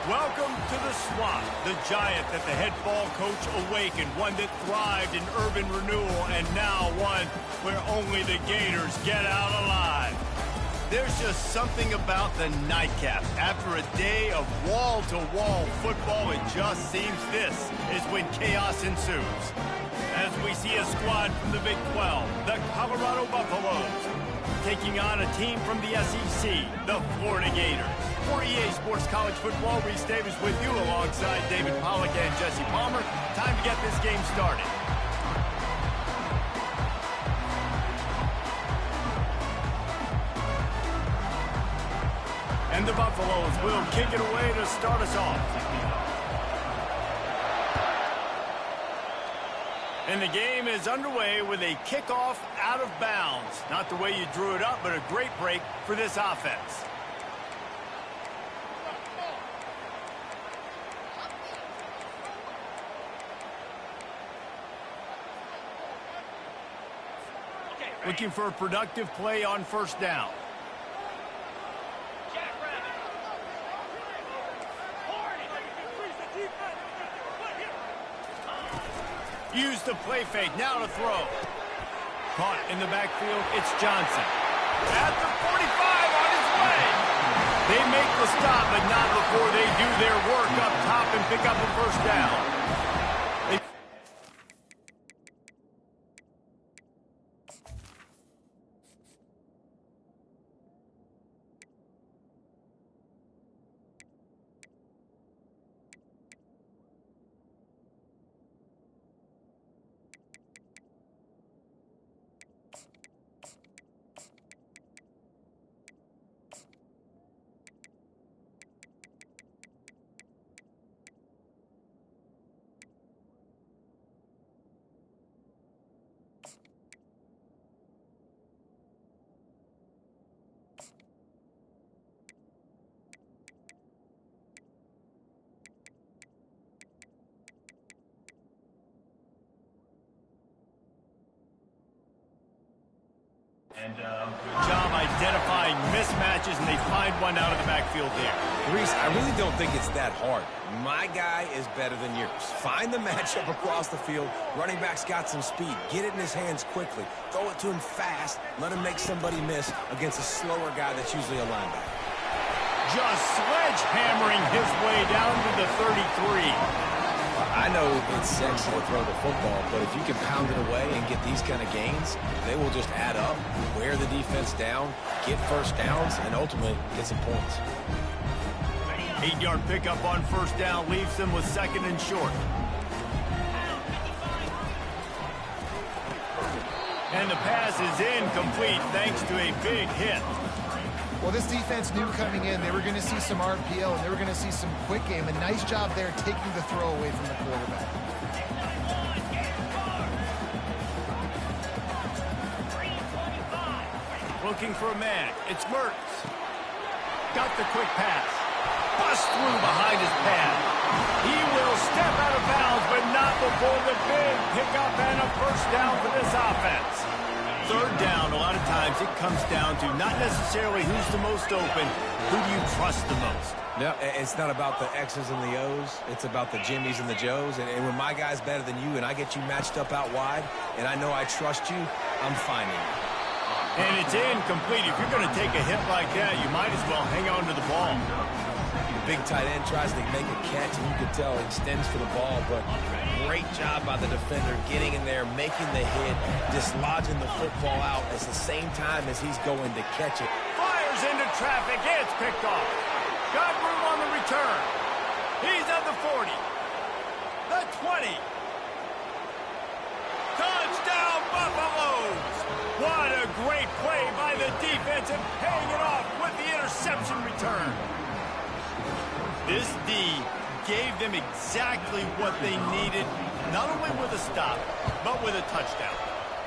Welcome to the Swamp, the giant that the head ball coach awakened, one that thrived in urban renewal, and now one where only the Gators get out alive. There's just something about the nightcap. After a day of wall-to-wall football, it just seems this is when chaos ensues. As we see a squad from the Big 12, the Colorado Buffaloes, taking on a team from the SEC, the Florida Gators. For EA Sports College Football, Reese Davis with you alongside David Pollack and Jesse Palmer. Time to get this game started. And the Buffaloes will kick it away to start us off. And the game is underway with a kickoff out of bounds. Not the way you drew it up, but a great break for this offense. Looking for a productive play on first down. Use the play fake, now to throw. Caught in the backfield, it's Johnson. At the 45, on his way. They make the stop, but not before they do their work up top and pick up a first down. And good job identifying mismatches, and they find one out of the backfield there. Reese, I really don't think it's that hard. My guy is better than yours. Find the matchup across the field. Running back's got some speed. Get it in his hands quickly. Throw it to him fast. Let him make somebody miss against a slower guy that's usually a linebacker. Just sledgehammering his way down to the 33. I know it's sexy to throw the football, but if you can pound it away and get these kind of gains, they will just add up, wear the defense down, get first downs, and ultimately get some points. 8-yard pickup on first down leaves them with second and short. And the pass is incomplete thanks to a big hit. Well, this defense knew coming in they were going to see some RPO and they were going to see some quick game. A nice job there taking the throw away from the quarterback. Looking for a man. It's Mertz. Got the quick pass. Bust through behind his pad. He will step out of bounds, but not before the big pickup and a first down for this offense. Third down, a lot of times it comes down to not necessarily who's the most open, who do you trust the most? No, it's not about the X's and the O's. It's about the Jimmies and the Joes. And when my guy's better than you and I get you matched up out wide and I know I trust you, I'm finding you. And it's incomplete. If you're going to take a hit like that, you might as well hang on to the ball. The big tight end tries to make a catch, and you can tell he extends for the ball, but great job by the defender getting in there, making the hit, dislodging the football out at the same time as he's going to catch it. Fires into traffic. It's picked off. Got room on the return. He's at the 40. The 20. Touchdown, Buffaloes! What a great play by the defense and paying it off with the interception return. This D gave them exactly what they needed, not only with a stop, but with a touchdown.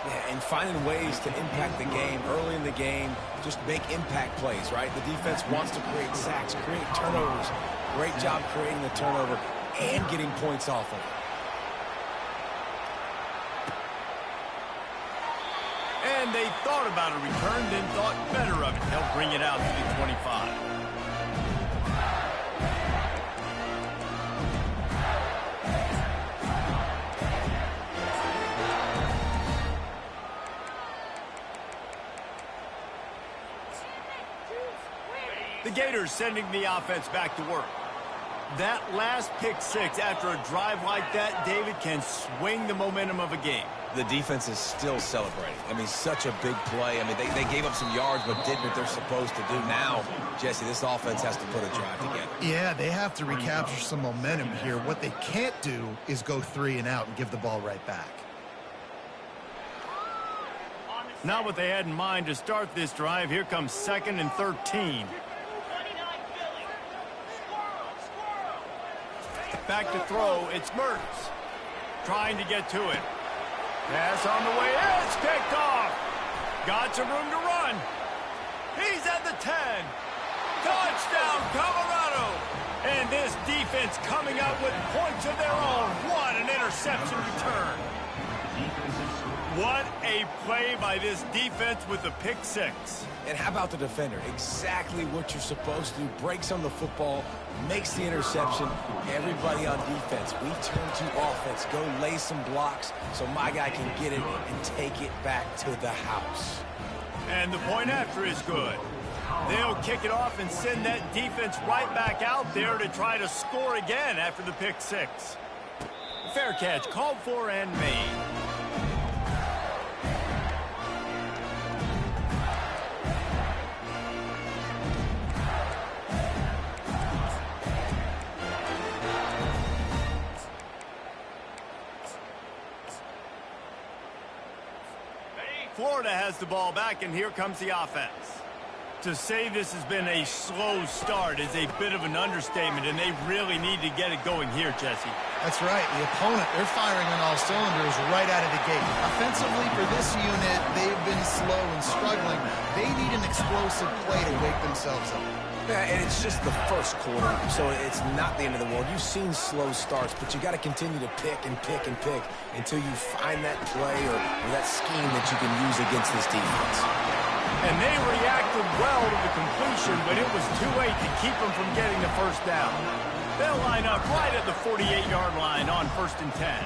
Yeah, and finding ways to impact the game early in the game, just make impact plays, right? The defense wants to create sacks, create turnovers. Great job creating the turnover and getting points off of it. And they thought about a return, then thought better of it. They'll bring it out to the 25. The Gators sending the offense back to work. That last pick six after a drive like that, David, can swing the momentum of a game. The defense is still celebrating. I mean, such a big play. I mean, they gave up some yards but did what they're supposed to do. Now, Jesse, this offense has to put a drive together. Yeah, they have to recapture some momentum here. What they can't do is go 3 and out and give the ball right back. Not what they had in mind to start this drive. Here comes 2nd and 13. Back to throw, it's Mertz. Trying to get to it. Pass on the way in, it's picked off. Got some room to run. He's at the 10. Touchdown, Colorado. And this defense coming out with points of their own. What an interception return. What a play by this defense with the pick six. And how about the defender? Exactly what you're supposed to do. Breaks on the football, makes the interception. Everybody on defense, we turn to offense. Go lay some blocks so my guy can get it and take it back to the house. And the point after is good. They'll kick it off and send that defense right back out there to try to score again after the pick six. Fair catch called for and made. Florida has the ball back, and here comes the offense. To say this has been a slow start is a bit of an understatement, and they really need to get it going here, Jesse. That's right. The opponent, they're firing on all cylinders right out of the gate. Offensively, for this unit, they've been slow and struggling. They need an explosive play to wake themselves up. Yeah, and it's just the first quarter, so it's not the end of the world. You've seen slow starts, but you got to continue to pick and pick and pick until you find that play or that scheme that you can use against this defense. And they reacted well to the completion, but it was too late to keep them from getting the first down. They'll line up right at the 48-yard line on 1st and 10.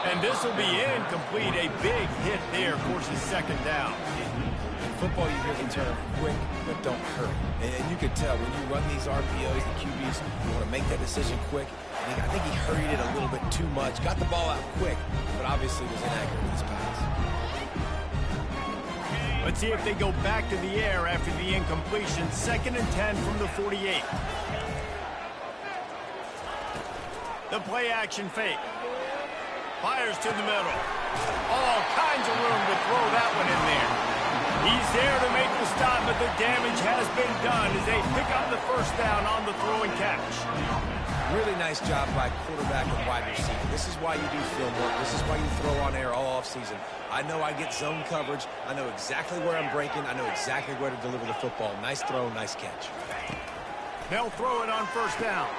And this will be incomplete. A big hit there forces 2nd down. In football, you hear the term quick, but don't hurry. And you can tell when you run these RPOs, the QBs, you want to make that decision quick. And I think he hurried it a little bit too much. Got the ball out quick, but obviously was inaccurate with his pass. Let's see if they go back to the air after the incompletion. 2nd and 10 from the 48. The play action fake. Fires to the middle. All kinds of room to throw that one in there. He's there to make the stop, but the damage has been done as they pick up the first down on the throw and catch. Really nice job by quarterback and wide receiver. This is why you do film work. This is why you throw on air all offseason. I know I get zone coverage. I know exactly where I'm breaking. I know exactly where to deliver the football. Nice throw, nice catch. They'll throw it on 1st down.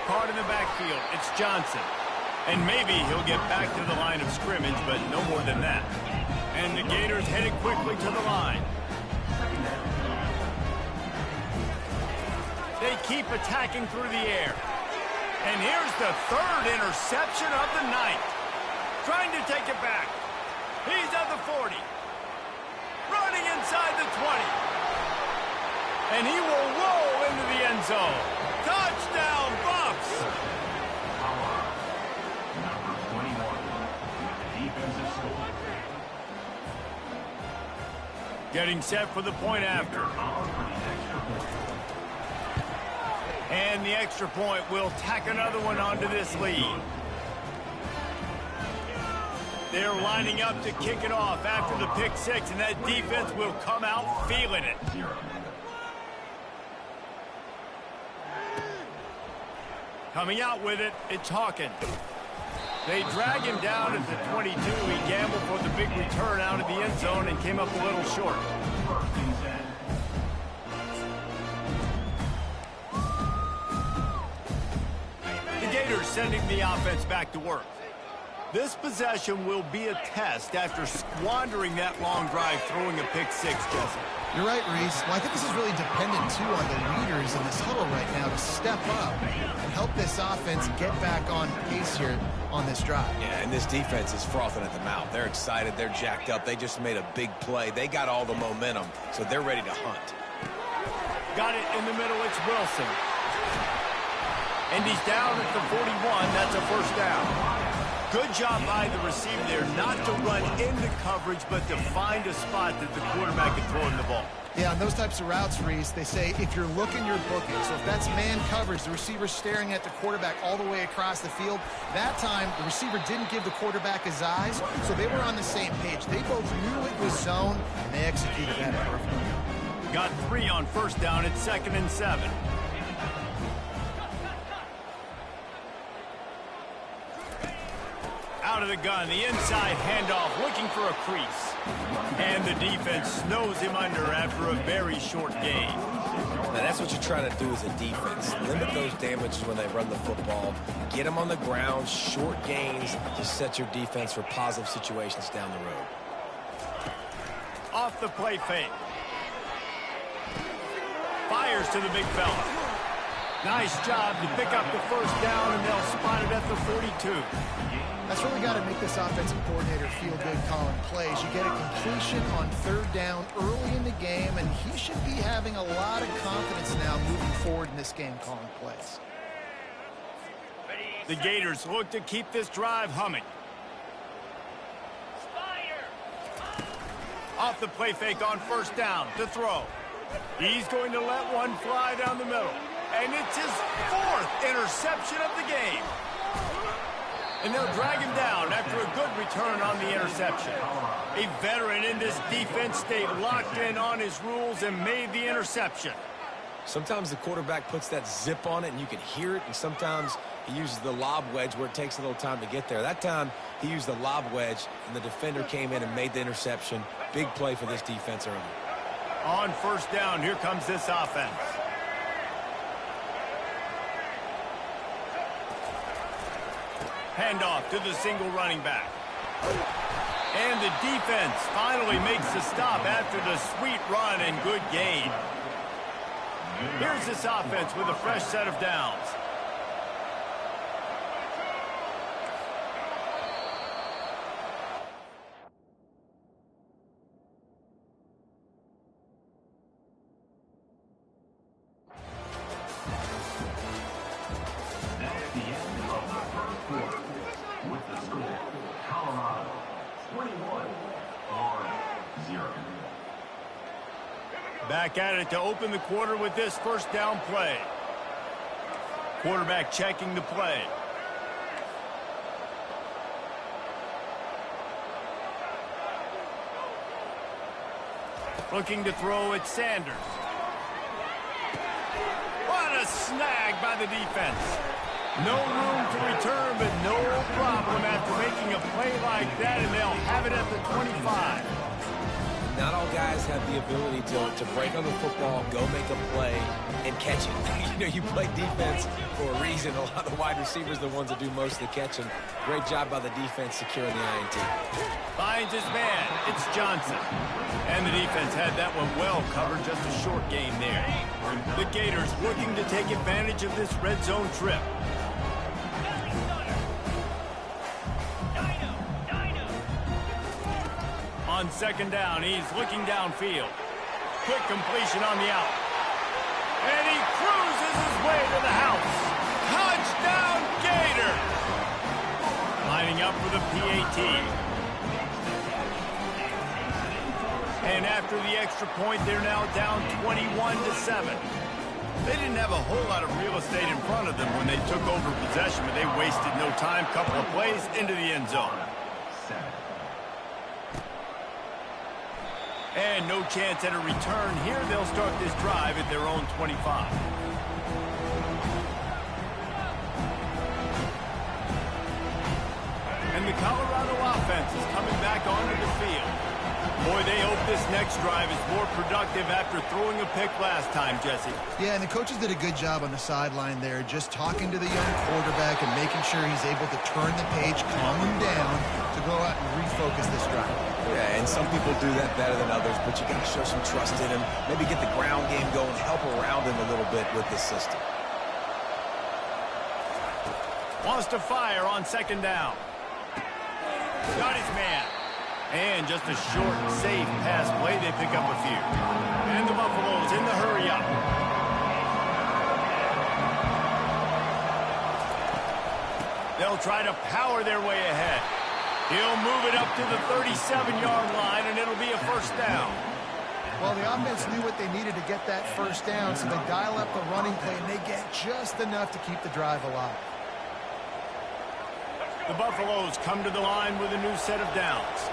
Caught in the backfield. It's Johnson. And maybe he'll get back to the line of scrimmage, but no more than that. And the Gators headed quickly to the line. They keep attacking through the air. And here's the 3rd interception of the night. Trying to take it back. He's at the 40. Running inside the 20. And he will roll into the end zone. Touchdown, Buffs! Getting set for the point after. And the extra point will tack another one onto this lead. They're lining up to kick it off after the pick six, and that defense will come out feeling it. Coming out with it, it's Hawkins. They drag him down at the 22. He gambled for the big return out of the end zone and came up a little short. The Gators sending the offense back to work. This possession will be a test after squandering that long drive throwing a pick-6, Jesse. You're right, Reese. Well, I think this is really dependent, too, on the leaders in this huddle right now to step up and help this offense get back on pace here on this drive. Yeah, and this defense is frothing at the mouth. They're excited. They're jacked up. They just made a big play. They got all the momentum, so they're ready to hunt. Got it in the middle. It's Wilson. And he's down at the 41. That's a first down. Good job by the receiver there not to run into coverage, but to find a spot that the quarterback can throw in the ball. Yeah, on those types of routes, Reese, they say if you're looking, you're booking. So if that's man coverage, the receiver's staring at the quarterback all the way across the field. That time, the receiver didn't give the quarterback his eyes, so they were on the same page. They both knew it was zone, and they executed that perfectly. Got 3 on first down. It's 2nd and 7. Out of the gun, the inside handoff, looking for a crease. And the defense snows him under after a very short gain. Now, that's what you try to do as a defense. Limit those damages when they run the football. Get them on the ground, short gains to set your defense for positive situations down the road. Off the play fake. Fires to the big fella. Nice job to pick up the first down, and they'll spot it at the 42. That's really got to make this offensive coordinator feel good calling plays. You get a completion on 3rd down early in the game, and he should be having a lot of confidence now moving forward in this game calling plays. The Gators look to keep this drive humming. Off the play fake on first down to throw. He's going to let one fly down the middle. And it's his 4th interception of the game. And they'll drag him down after a good return on the interception. A veteran in this defense stayed locked in on his rules and made the interception. Sometimes the quarterback puts that zip on it and you can hear it, and sometimes he uses the lob wedge where it takes a little time to get there. That time he used the lob wedge and the defender came in and made the interception. Big play for this defense early. On first down, here comes this offense. Handoff to the single running back. And the defense finally makes the stop after the sweet run and good gain. Here's this offense with a fresh set of downs. Back at it to open the quarter with this first down play. Quarterback checking the play. Looking to throw at Sanders. What a snag by the defense. No room to return, but no problem after making a play like that, and they'll have it at the 25. Not all guys have the ability to break on the football, go make a play, and catch it. You know, you play defense for a reason. A lot of the wide receivers are the ones that do most of the catching. Great job by the defense securing the INT. Finds his man. It's Johnson. And the defense had that one well covered, just a short gain there. The Gators looking to take advantage of this red zone trip. On second down, he's looking downfield. Quick completion on the out. And he cruises his way to the house. Touchdown, Gator! Lining up for the PAT. And after the extra point, they're now down 21-7. They didn't have a whole lot of real estate in front of them when they took over possession, but they wasted no time. Couple of plays into the end zone. And no chance at a return here. They'll start this drive at their own 25. Boy, they hope this next drive is more productive after throwing a pick last time, Jesse. Yeah, and the coaches did a good job on the sideline there, just talking to the young quarterback and making sure he's able to turn the page, calm him down to go out and refocus this drive. Yeah, and some people do that better than others, but you got to show some trust in him. Maybe get the ground game going, help around him a little bit with this system. Wants to fire on second down. Got his man. And just a short, safe pass play. They pick up a few. And the Buffaloes in the hurry up. They'll try to power their way ahead. He'll move it up to the 37-yard line, and it'll be a first down. Well, the offense knew what they needed to get that first down, so they dial up the running play, and they get just enough to keep the drive alive. The Buffaloes come to the line with a new set of downs.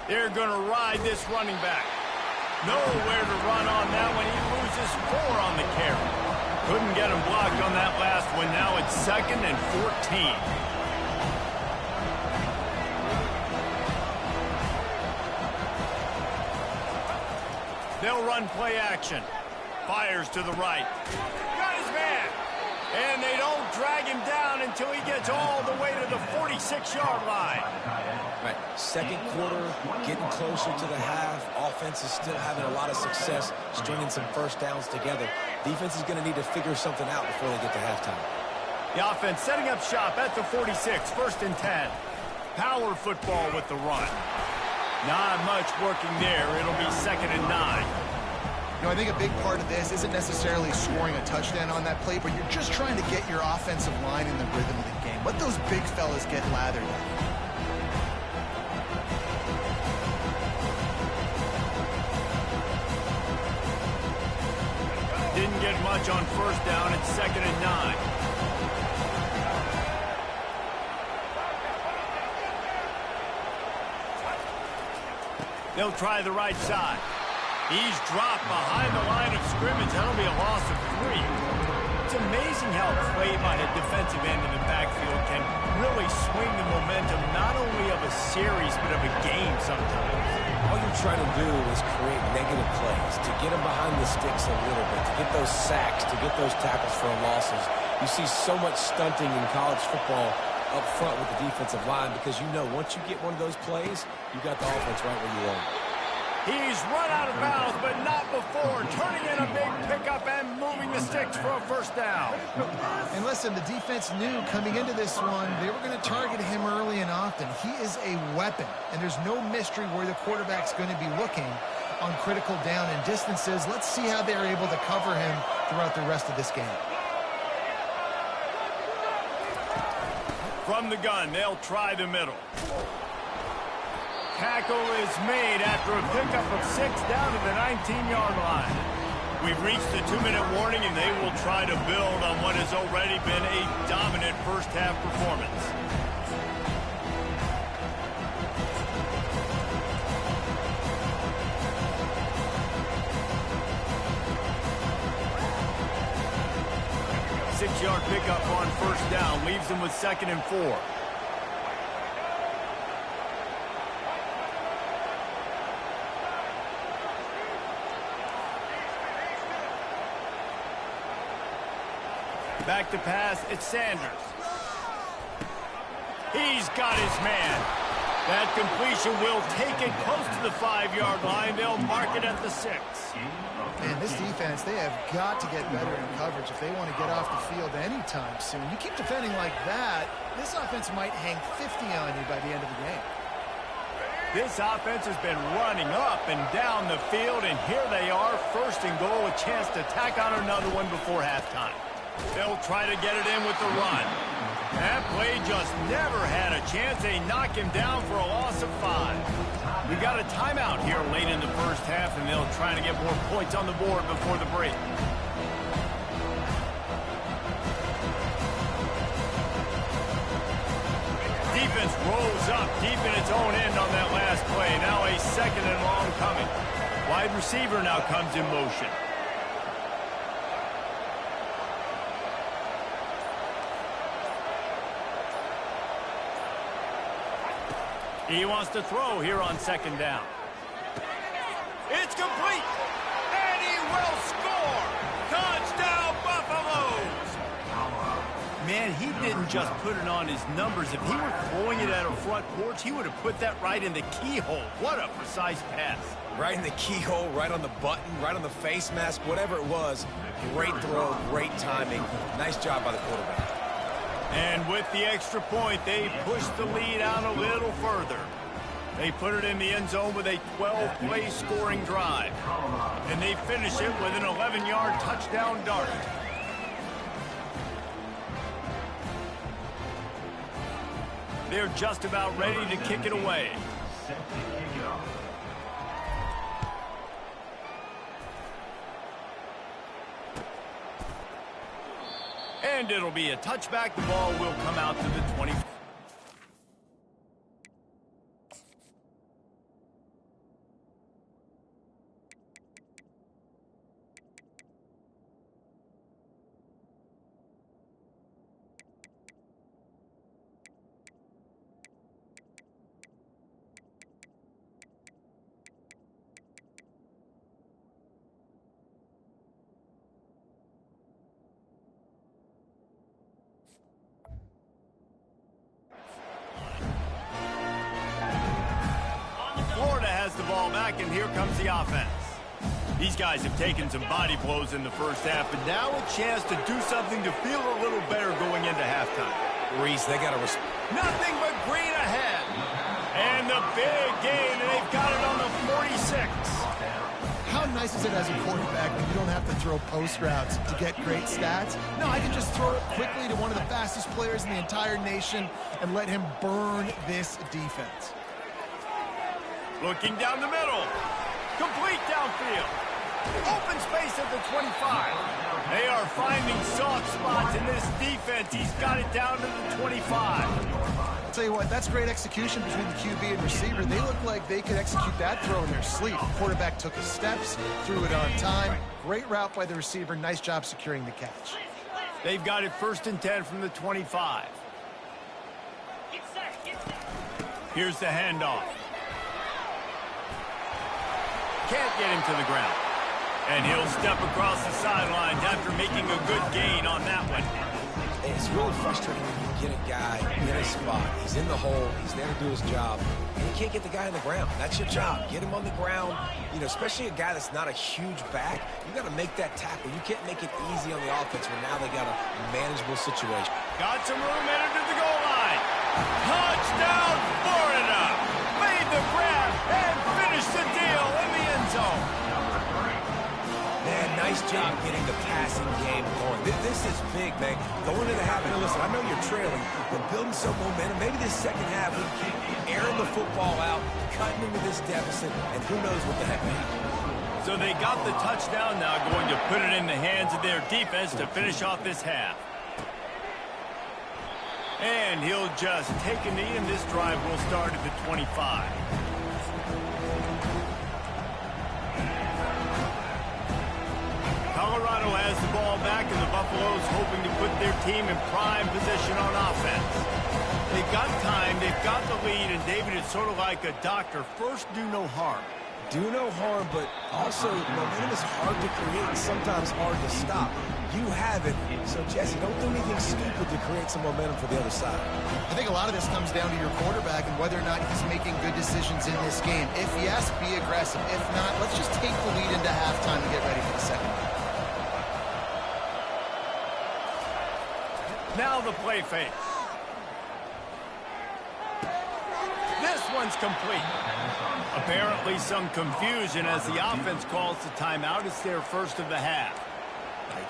They're going to ride this running back. Nowhere to run on that one. He loses 4 on the carry. Couldn't get him blocked on that last one. Now it's 2nd and 14. They'll run play action. Fires to the right. Got his man. And they don't drag him down until he gets all the way to the 46-yard line. Right, second quarter, getting closer to the half. Offense is still having a lot of success stringing some first downs together. Defense is going to need to figure something out before they get to halftime. The offense setting up shop at the 46, 1st and 10. Power football with the run. Not much working there. It'll be 2nd and 9. You know, I think a big part of this isn't necessarily scoring a touchdown on that play, but you're just trying to get your offensive line in the rhythm of the game. Let those big fellas get lathered up. Didn't get much on first down. It's 2nd and 9. They'll try the right side. He's dropped behind the line of scrimmage. That'll be a loss of 3. It's amazing how a play by a defensive end in the backfield can really swing the momentum not only of a series but of a game sometimes. All you're trying to do is create negative plays, to get them behind the sticks a little bit, to get those sacks, to get those tackles for losses. You see so much stunting in college football up front with the defensive line because you know once you get one of those plays, you got the offense right where you want it. He's run out of bounds, but not before. Turning in a big pickup and moving the sticks for a first down. And listen, the defense knew coming into this one, they were going to target him early and often. He is a weapon, and there's no mystery where the quarterback's going to be looking on critical down and distances. Let's see how they're able to cover him throughout the rest of this game. From the gun, they'll try the middle. Tackle is made after a pickup of 6 down to the 19-yard line. We've reached the 2-minute warning, and they will try to build on what has already been a dominant first-half performance. Six-yard pickup on first down leaves them with 2nd and 4. Back to pass, it's Sanders. He's got his man. That completion will take it close to the 5-yard line. They'll mark it at the 6. And this defense, they have got to get better in coverage if they want to get off the field anytime soon. You keep defending like that, this offense might hang 50 on you by the end of the game. This offense has been running up and down the field, and here they are, 1st and goal, a chance to tack on another one before halftime. They'll try to get it in with the run. That play just never had a chance. They knock him down for a loss of 5. We got a timeout here late in the first half, and they'll try to get more points on the board before the break. Defense rolls up deep in its own end on that last play. Now a 2nd and long coming. Wide receiver now comes in motion. He wants to throw here on second down. It's complete, and he will score. Touchdown, Buffaloes. Man, he didn't just put it on his numbers. If he were throwing it at a front porch, he would have put that right in the keyhole. What a precise pass. Right in the keyhole, right on the button, right on the face mask, whatever it was. Great throw, great timing. Nice job by the quarterback. And with the extra point, they push the lead out a little further. They put it in the end zone with a 12-play scoring drive. And they finish it with an 11-yard touchdown dart. They're just about ready to kick it away. And it'll be a touchback. The ball will come out to the 20. The ball back, and here comes the offense. These guys have taken some body blows in the first half, but now a chance to do something to feel a little better going into halftime. Reese, they got to nothing but green ahead. And the big gain, and they've got it on the 46. How nice is it as a quarterback when you don't have to throw post routes to get great stats? No, I can just throw it quickly to one of the fastest players in the entire nation and let him burn this defense. Looking down the middle. Complete downfield. Open space at the 25. They are finding soft spots in this defense. He's got it down to the 25. I'll tell you what, that's great execution between the QB and receiver. They look like they could execute that throw in their sleep. The quarterback took his steps, threw it on time. Great route by the receiver. Nice job securing the catch. They've got it 1st and 10 from the 25. Here's the handoff. Can't get him to the ground. And he'll step across the sidelines after making a good gain on that one. It's really frustrating when you get a guy in a spot. He's in the hole. He's there to do his job. And you can't get the guy on the ground. That's your job. Get him on the ground. You know, especially a guy that's not a huge back. You got to make that tackle. You can't make it easy on the offense when now they got a manageable situation. Got some room headed to the goal line. Touchdown, Florida. Made the grab and finished the deal in the end zone. Man, nice job getting the passing game going. This is big, man. Going into the half. Now, listen, I know you're trailing, but building some momentum. Maybe this second half, we keep airing the football out, cutting into this deficit, and who knows what the heck may happen. So they got the touchdown now, going to put it in the hands of their defense to finish off this half. And he'll just take a knee, and this drive will start at the 25. Colorado has the ball back, and the Buffaloes hoping to put their team in prime position on offense. They've got time, they've got the lead, and David, it's sort of like a doctor. First, do no harm. Do no harm, but also momentum is hard to create and sometimes hard to stop. You have it, so Jesse, don't do anything stupid to create some momentum for the other side. I think a lot of this comes down to your quarterback and whether or not he's making good decisions in this game. If yes, be aggressive. If not, let's just take the lead into halftime and get ready for the second half. Now the play fake. This one's complete. Apparently some confusion as the offense calls the timeout. It's their first of the half.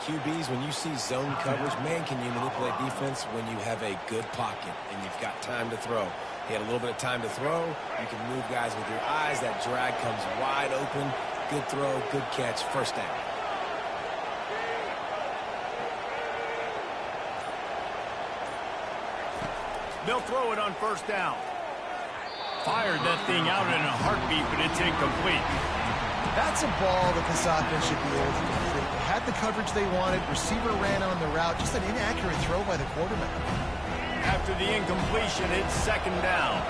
QBs, when you see zone coverage, man, can you manipulate defense when you have a good pocket and you've got time to throw. He had a little bit of time to throw. You can move guys with your eyes. That drag comes wide open. Good throw, good catch, first down. They'll throw it on first down. Fired that thing out in a heartbeat, but it's incomplete. That's a ball that this offense should be able to complete. They had the coverage they wanted. Receiver ran on the route. Just an inaccurate throw by the quarterback. After the incompletion, it's second down.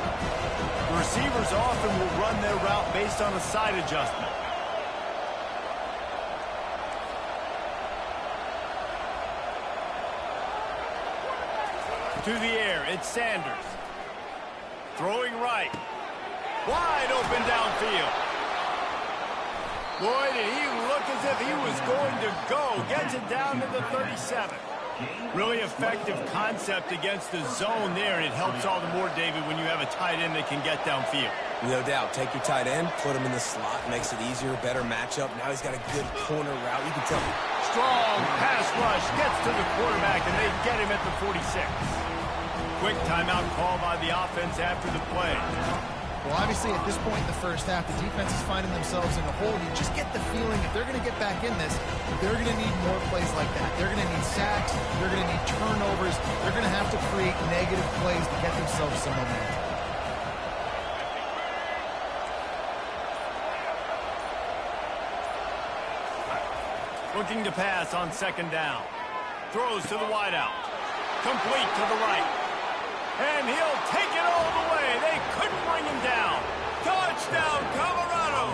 The receivers often will run their route based on a side adjustment. To the air, it's Sanders. Throwing right. Wide open downfield. Boy, did he look as if he was going to go. Gets it down to the 37. Really effective concept against the zone there. It helps all the more, David, when you have a tight end that can get downfield. No doubt. Take your tight end, put him in the slot, makes it easier, better matchup. Now he's got a good corner route. You can tell. Strong pass rush gets to the quarterback, and they get him at the 46. Quick timeout call by the offense after the play. Well, obviously, at this point in the first half, the defense is finding themselves in a hole. You just get the feeling if they're going to get back in this, they're going to need more plays like that. They're going to need sacks. They're going to need turnovers. They're going to have to create negative plays to get themselves some momentum. Looking to pass on second down. Throws to the wideout. Complete to the right. And he'll take it all the way. They couldn't bring him down. Touchdown, Colorado!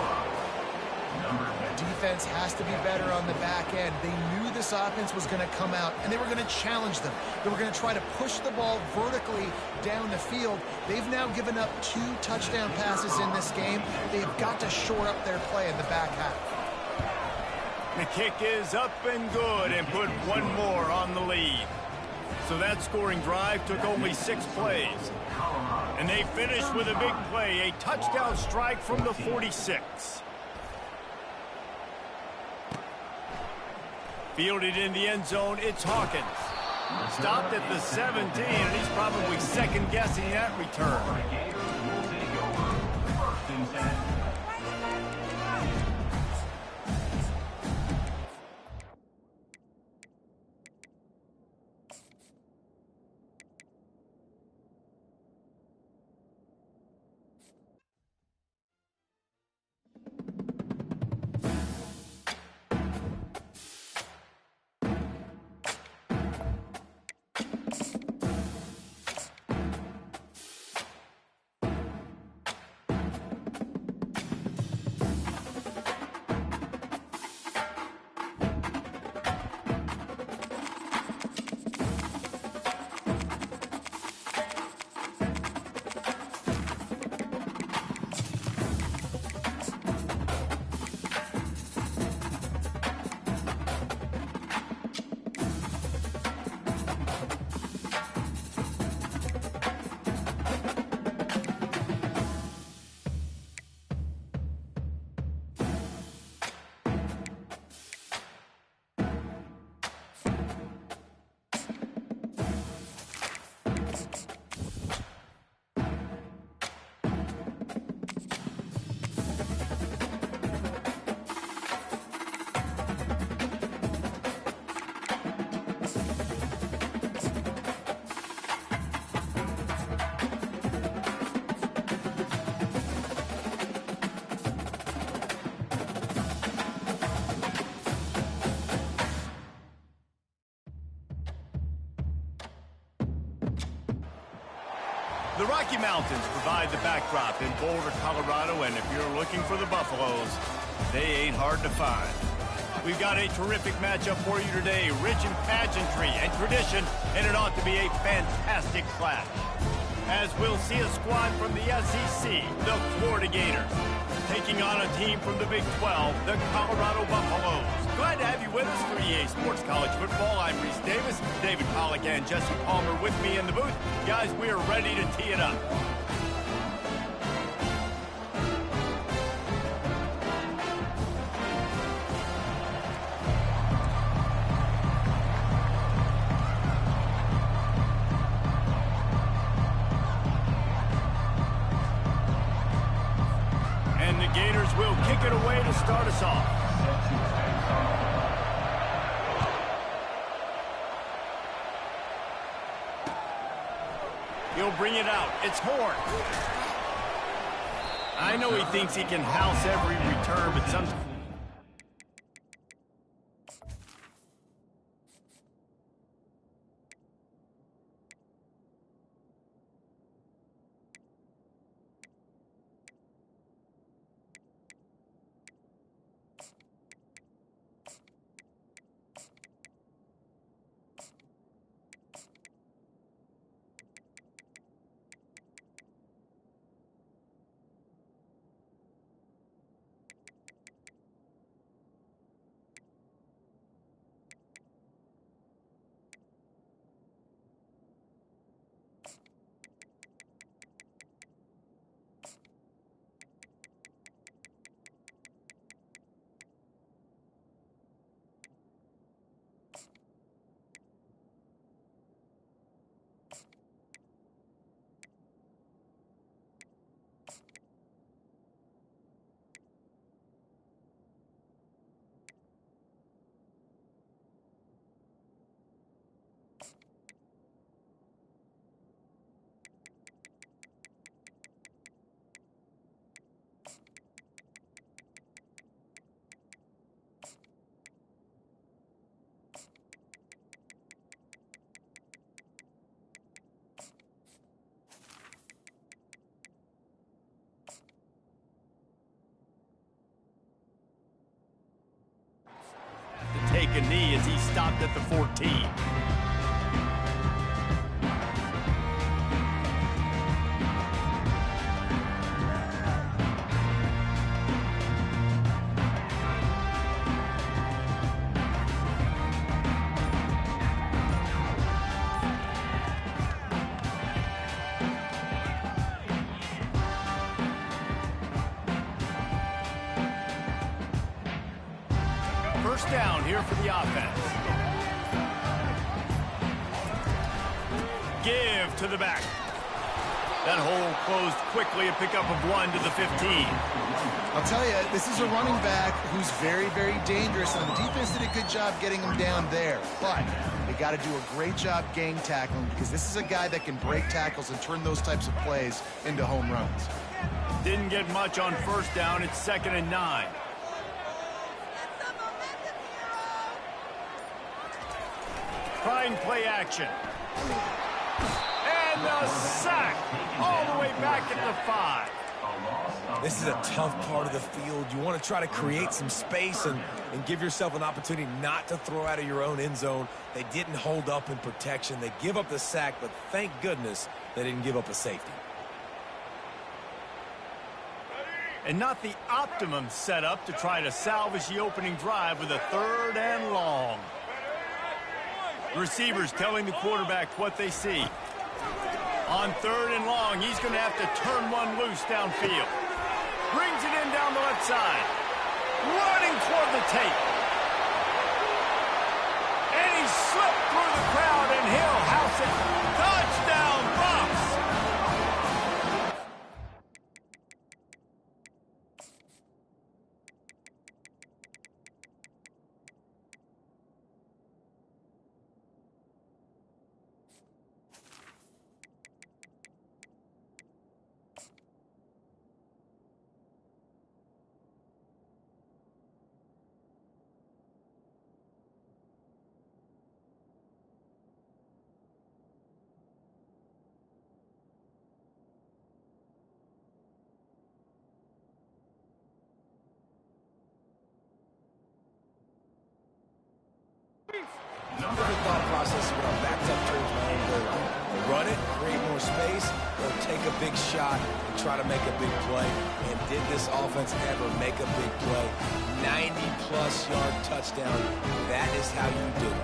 Defense has to be better on the back end. They knew this offense was going to come out, and they were going to challenge them. They were going to try to push the ball vertically down the field. They've now given up 2 touchdown passes in this game. They've got to shore up their play in the back half. The kick is up and good, and put one more on the lead. So that scoring drive took only 6 plays. And they finished with a big play, a touchdown strike from the 46. Fielded in the end zone, it's Hawkins. Stopped at the 17, and he's probably second-guessing that return. The Rocky Mountains provide the backdrop in Boulder, Colorado, and if you're looking for the Buffaloes, they ain't hard to find. We've got a terrific matchup for you today, rich in pageantry and tradition, and it ought to be a fantastic clash. As we'll see a squad from the SEC, the Florida Gators, taking on a team from the Big 12, the Colorado Buffaloes. Glad to have you with us for EA Sports College Football. I'm Reese Davis, David Pollack and Jesse Palmer with me in the booth. Guys, we are ready to tee it up. And the Gators will kick it away to start us off. He'll bring it out. It's Horn. I know he thinks he can house every return, but sometimes... a knee as he stopped at the 14. First down here for the offense. Give to the back. That hole closed quickly, a pickup of 1 to the 15. I'll tell you, this is a running back who's very, very dangerous, and the defense did a good job getting him down there. But they got to do a great job gang tackling, because this is a guy that can break tackles and turn those types of plays into home runs. Didn't get much on first down. It's 2nd and 9. Trying play action. And the sack all the way back at the 5. This is a tough part of the field. You want to try to create some space and give yourself an opportunity not to throw out of your own end zone. They didn't hold up in protection. They give up the sack, but thank goodness they didn't give up a safety. And not the optimum setup to try to salvage the opening drive with a 3rd and long. Receivers telling the quarterback what they see. On 3rd and long, he's going to have to turn one loose downfield. Brings it in down the left side. Running toward the tape. And he slipped through the crowd, and he'll house it. Touchdown, Bucs! The thought process when I'm backed up towards my own goal line. Run it, create more space, or take a big shot and try to make a big play. And did this offense ever make a big play? 90-plus yard touchdown. That is how you do it.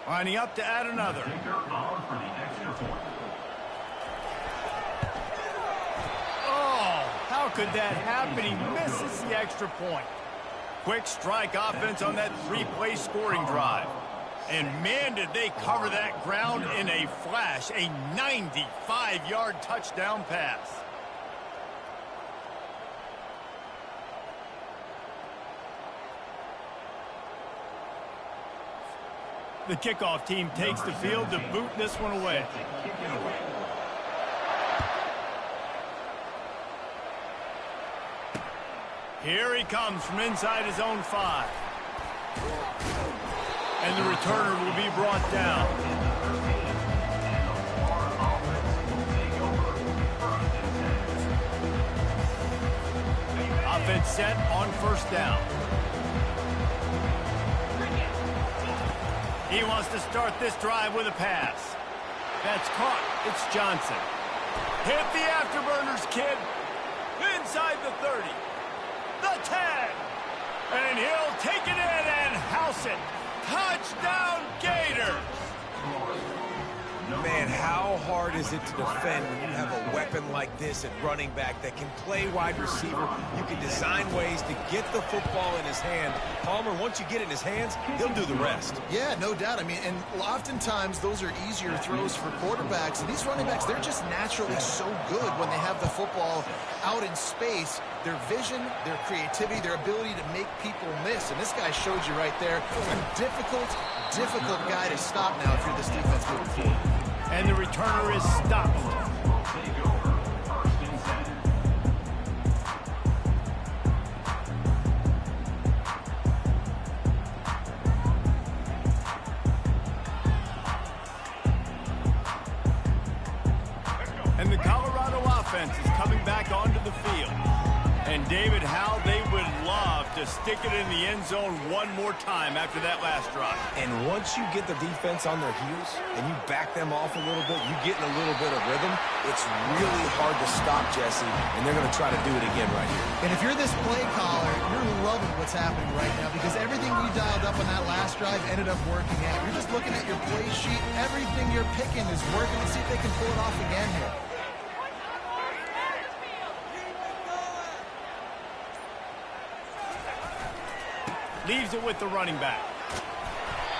Lining up to add another. How could that happen? He misses the extra point. Quick strike offense on that 3-play scoring drive. And man, did they cover that ground in a flash. A 95-yard touchdown pass. The kickoff team takes the field to boot this one away. Here he comes from inside his own 5. And the returner will be brought down. Offense set on first down. He wants to start this drive with a pass. That's caught. It's Johnson. Hit the afterburners, kid. Inside the 30. The 10. And he'll take it in and house it. Touchdown, Gators. Man, how hard is it to defend when you have a weapon like this at running back that can play wide receiver? You can design ways to get the football in his hand. Palmer, once you get it in his hands, he'll do the rest. Yeah, no doubt. I mean, and oftentimes those are easier throws for quarterbacks. And these running backs, they're just naturally so good when they have the football out in space. Their vision, their creativity, their ability to make people miss. And this guy showed you right there. A difficult guy to stop now if you're this defense moving forward. And the returner is stopped. And the Colorado offense offense is coming back onto the field. And, David, how they would love to stick it in the end zone one more time after that last drive. And once you get the defense on their heels and you back them off a little bit, you get in a little bit of rhythm, it's really hard to stop, Jesse, and they're going to try to do it again right here. And if you're this play caller, you're loving what's happening right now because everything we dialed up on that last drive ended up working out. You're just looking at your play sheet. Everything you're picking is working. Let's see if they can pull it off again here. Leaves it with the running back.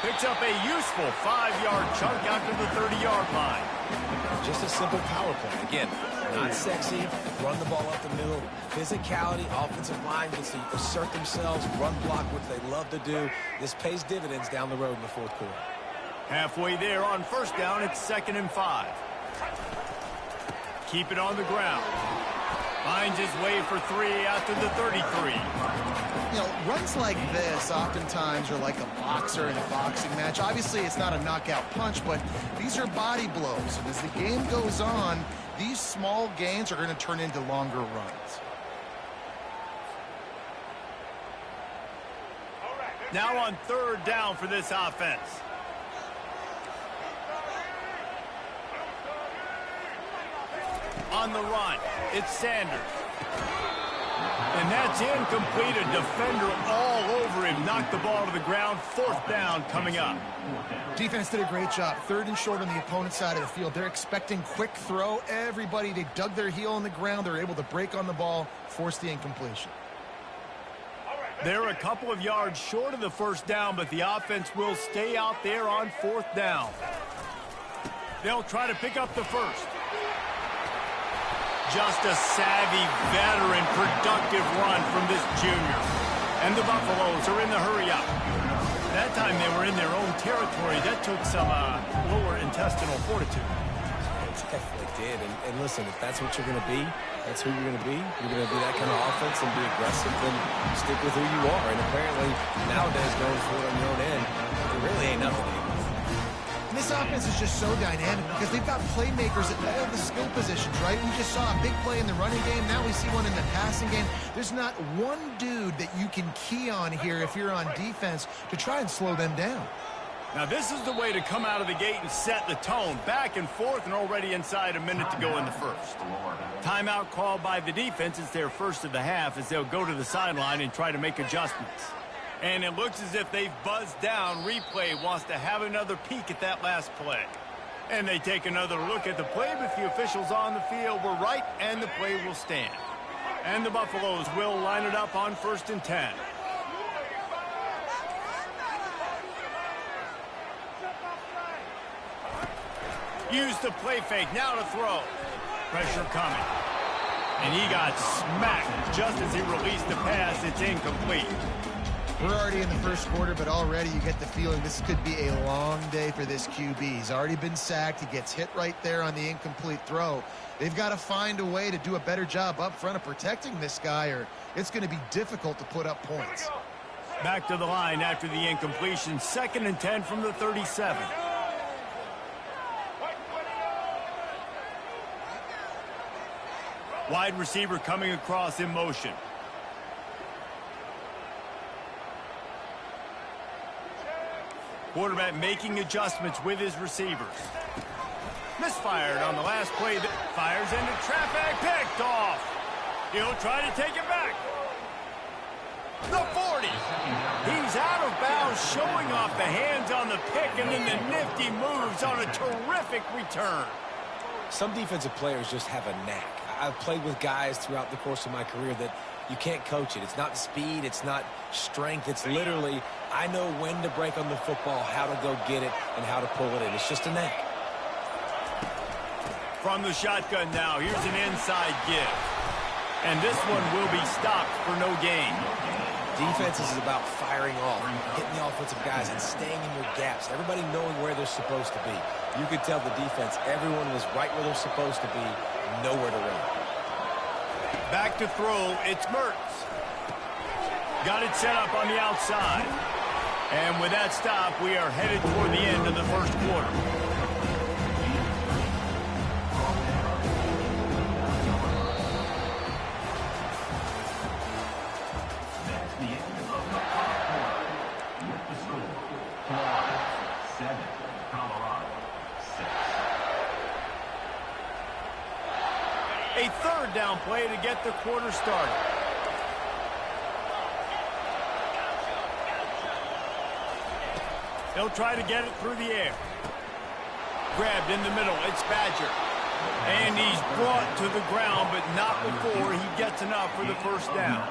Picks up a useful 5-yard chunk out to the 30-yard line. Just a simple power play. Again, not sexy, run the ball up the middle. Physicality, offensive line gets to assert themselves, run block, which they love to do. This pays dividends down the road in the fourth quarter. Halfway there on first down, it's 2nd and 5. Keep it on the ground. Finds his way for 3 out to the 33. You know, runs like this oftentimes are like a boxer in a boxing match. Obviously, it's not a knockout punch, but these are body blows. And as the game goes on, these small gains are going to turn into longer runs. Now on 3rd down for this offense. On the run, it's Sanders. And that's incomplete. A defender all over him. Knocked the ball to the ground. 4th down coming up. Defense did a great job. 3rd and short on the opponent's side of the field. They're expecting quick throw. Everybody, they dug their heel on the ground. They're able to break on the ball, force the incompletion. They're a couple of yards short of the 1st down, but the offense will stay out there on 4th down. They'll try to pick up the 1st. Just a savvy, veteran, productive run from this junior. And the Buffaloes are in the hurry-up. That time they were in their own territory. That took some lower intestinal fortitude. It definitely did. And listen, if that's what you're going to be, that's who you're going to be. You're going to be that kind of offense and be aggressive, then stick with who you are. And apparently, nowadays, going for it on your own end, there really ain't nothing to do. And this offense is just so dynamic because they've got playmakers at all the skill positions, right? We just saw a big play in the running game. Now we see one in the passing game. There's not one dude that you can key on here if you're on defense to try and slow them down. Now this is the way to come out of the gate and set the tone. Back and forth and already inside a minute to go in the 1st. Timeout called by the defense. It's their 1st of the half as they'll go to the sideline and try to make adjustments. And it looks as if they've buzzed down. Replay wants to have another peek at that last play. And they take another look at the play, but the officials on the field were right, and the play will stand. And the Buffaloes will line it up on 1st and 10. Use the play fake, now to throw. Pressure coming. And he got smacked just as he released the pass. It's incomplete. We're already in the 1st quarter, but already you get the feeling this could be a long day for this QB. He's already been sacked. He gets hit right there on the incomplete throw. They've got to find a way to do a better job up front of protecting this guy, or it's going to be difficult to put up points. Back to the line after the incompletion. 2nd and 10 from the 37. Wide receiver coming across in motion. Quarterback making adjustments with his receivers. Misfired on the last play. Fires into traffic. Picked off. He'll try to take it back. The 40. He's out of bounds, showing off the hands on the pick, and then the nifty moves on a terrific return. Some defensive players just have a knack. I've played with guys throughout the course of my career that you can't coach it. It's not speed. It's not strength. It's literally, I know when to break on the football, how to go get it, and how to pull it in. It's just a knack. From the shotgun now, here's an inside give. And this one will be stopped for no gain. Defense is about firing off, hitting the offensive guys, and staying in your gaps. Everybody knowing where they're supposed to be. You could tell the defense, everyone was right where they're supposed to be, nowhere to run. Back to throw, it's Mertz. Got it set up on the outside. And with that stop, we are headed toward the end of the 1st quarter. A third down play to get the quarter started. They'll try to get it through the air. Grabbed in the middle. It's Badger. And he's brought to the ground, but not before he gets enough for the first down.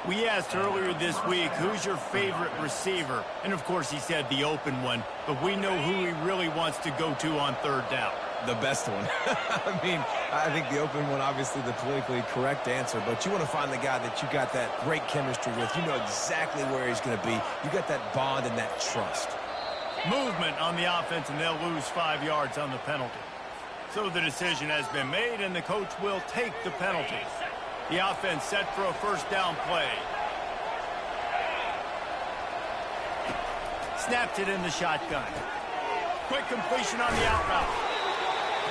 We asked earlier this week, who's your favorite receiver? And, of course, he said the open one. But we know who he really wants to go to on third down. The best one. I mean, I think the open one, obviously the politically correct answer, but you want to find the guy that you got that great chemistry with. You know exactly where he's going to be. You got that bond and that trust. Movement on the offense, and they'll lose 5 yards on the penalty. So the decision has been made, and the coach will take the penalty. The offense set for a first down play. Snapped it in the shotgun. Quick completion on the out route.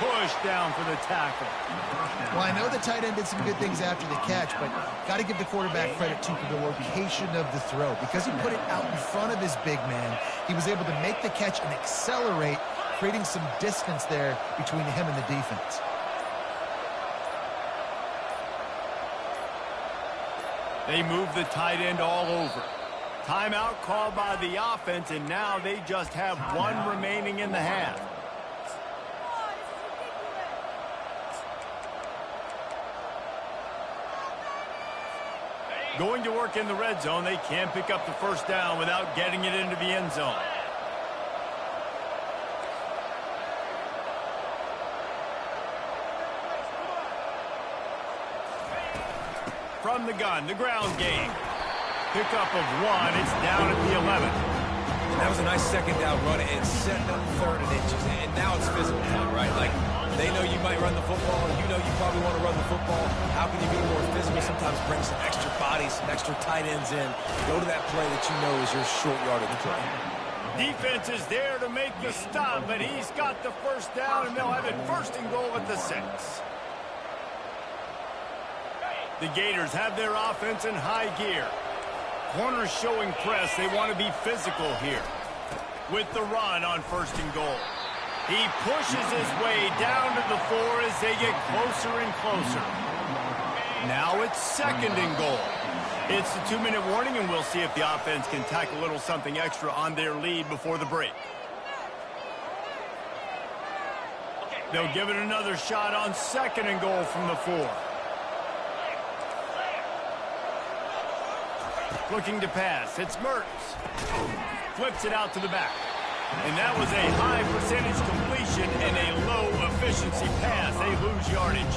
Push down for the tackle. Well, I know the tight end did some good things after the catch, but got to give the quarterback credit, too, for the location of the throw. Because he put it out in front of his big man, he was able to make the catch and accelerate, creating some distance there between him and the defense. They move the tight end all over. Timeout called by the offense, and now they just have one remaining in the half. Going to work in the red zone, they can't pick up the first down without getting it into the end zone. From the gun, the ground game. Pickup of 1, it's down at the 11. That was a nice second down run and setting up third and inches. And now it's physical time, right? Like, they know you might run the football. You know you probably want to run the football. How can you be more physical? Sometimes bring some extra bodies, some extra tight ends in. Go to that play that you know is your short yardage play. Defense is there to make the stop, but he's got the first down, and they'll have it first and goal at the 6. The Gators have their offense in high gear. Corners showing press. They want to be physical here. With the run on first and goal. He pushes his way down to the 4 as they get closer and closer. Now it's second and goal. It's the 2-minute warning, and we'll see if the offense can tack a little something extra on their lead before the break. They'll give it another shot on second and goal from the 4. Looking to pass. It's Mertz. Flips it out to the back. And that was a high percentage completion and a low efficiency pass. They lose yardage.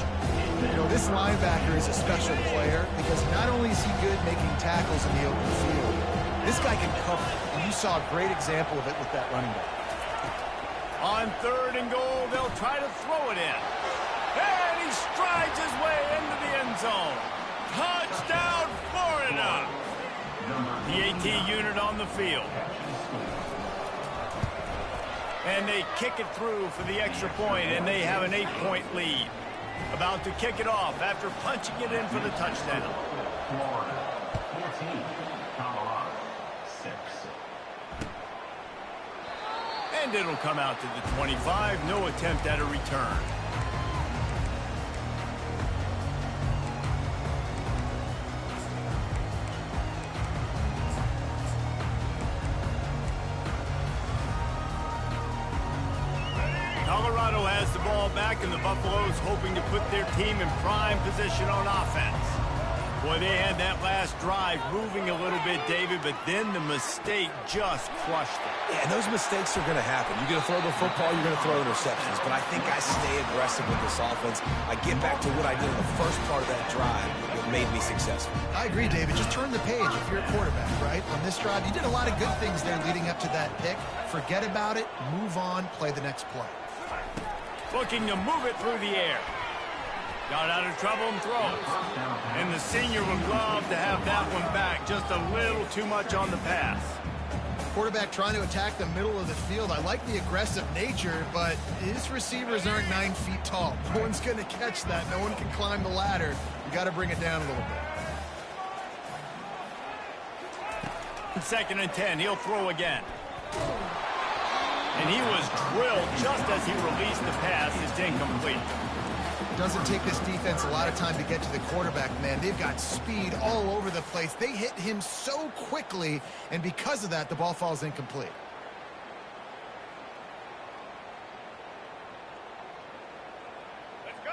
You know, this linebacker is a special player because not only is he good making tackles in the open field, this guy can cover. And you saw a great example of it with that running back. On third and goal, they'll try to throw it in. And he strides his way into the end zone. Touchdown, Florida! The AT unit on the field. And they kick it through for the extra point, and they have an 8-point lead. About to kick it off after punching it in for the touchdown. Florida, 14, Colorado, 6. And it'll come out to the 25. No attempt at a return. Colorado has the ball back, and the Buffaloes hoping to put their team in prime position on offense. Boy, they had that last drive moving a little bit, David, but then the mistake just crushed them. Yeah, and those mistakes are going to happen. You're going to throw the football, you're going to throw interceptions. But I think I stay aggressive with this offense. I get back to what I did in the first part of that drive that made me successful. I agree, David. Just turn the page if you're a quarterback, right? On this drive, you did a lot of good things there leading up to that pick. Forget about it, move on, play the next play. Looking to move it through the air. Got out of trouble and throws. And the senior would love to have that one back. Just a little too much on the pass. Quarterback trying to attack the middle of the field. I like the aggressive nature, but his receivers aren't 9 feet tall. No one's going to catch that. No one can climb the ladder. You got to bring it down a little bit. Second and 10. He'll throw again. And he was drilled just as he released the pass. It's incomplete. Doesn't take this defense a lot of time to get to the quarterback, man. They've got speed all over the place. They hit him so quickly, and because of that, the ball falls incomplete.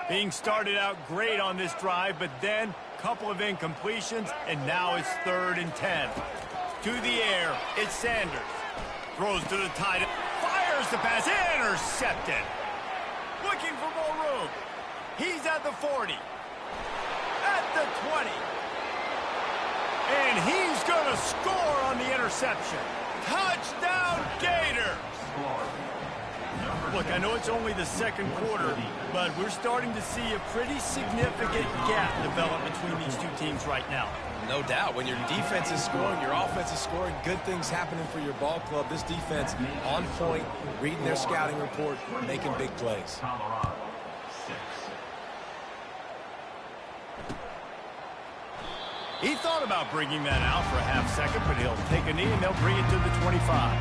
Being started out great on this drive, but then a couple of incompletions, and now it's 3rd and 10. To the air, it's Sanders. Throws to the tight end. Fires the pass. Intercepted. Looking for more room. He's at the 40. At the 20. And he's going to score on the interception. Touchdown, Gators! Look, I know it's only the second quarter, but we're starting to see a pretty significant gap develop between these two teams right now. No doubt. When your defense is scoring, your offense is scoring, good things happening for your ball club. This defense on point, reading their scouting report, making big plays. Colorado, 6. He thought about bringing that out for a half second, but he'll take a knee and they'll bring it to the 25.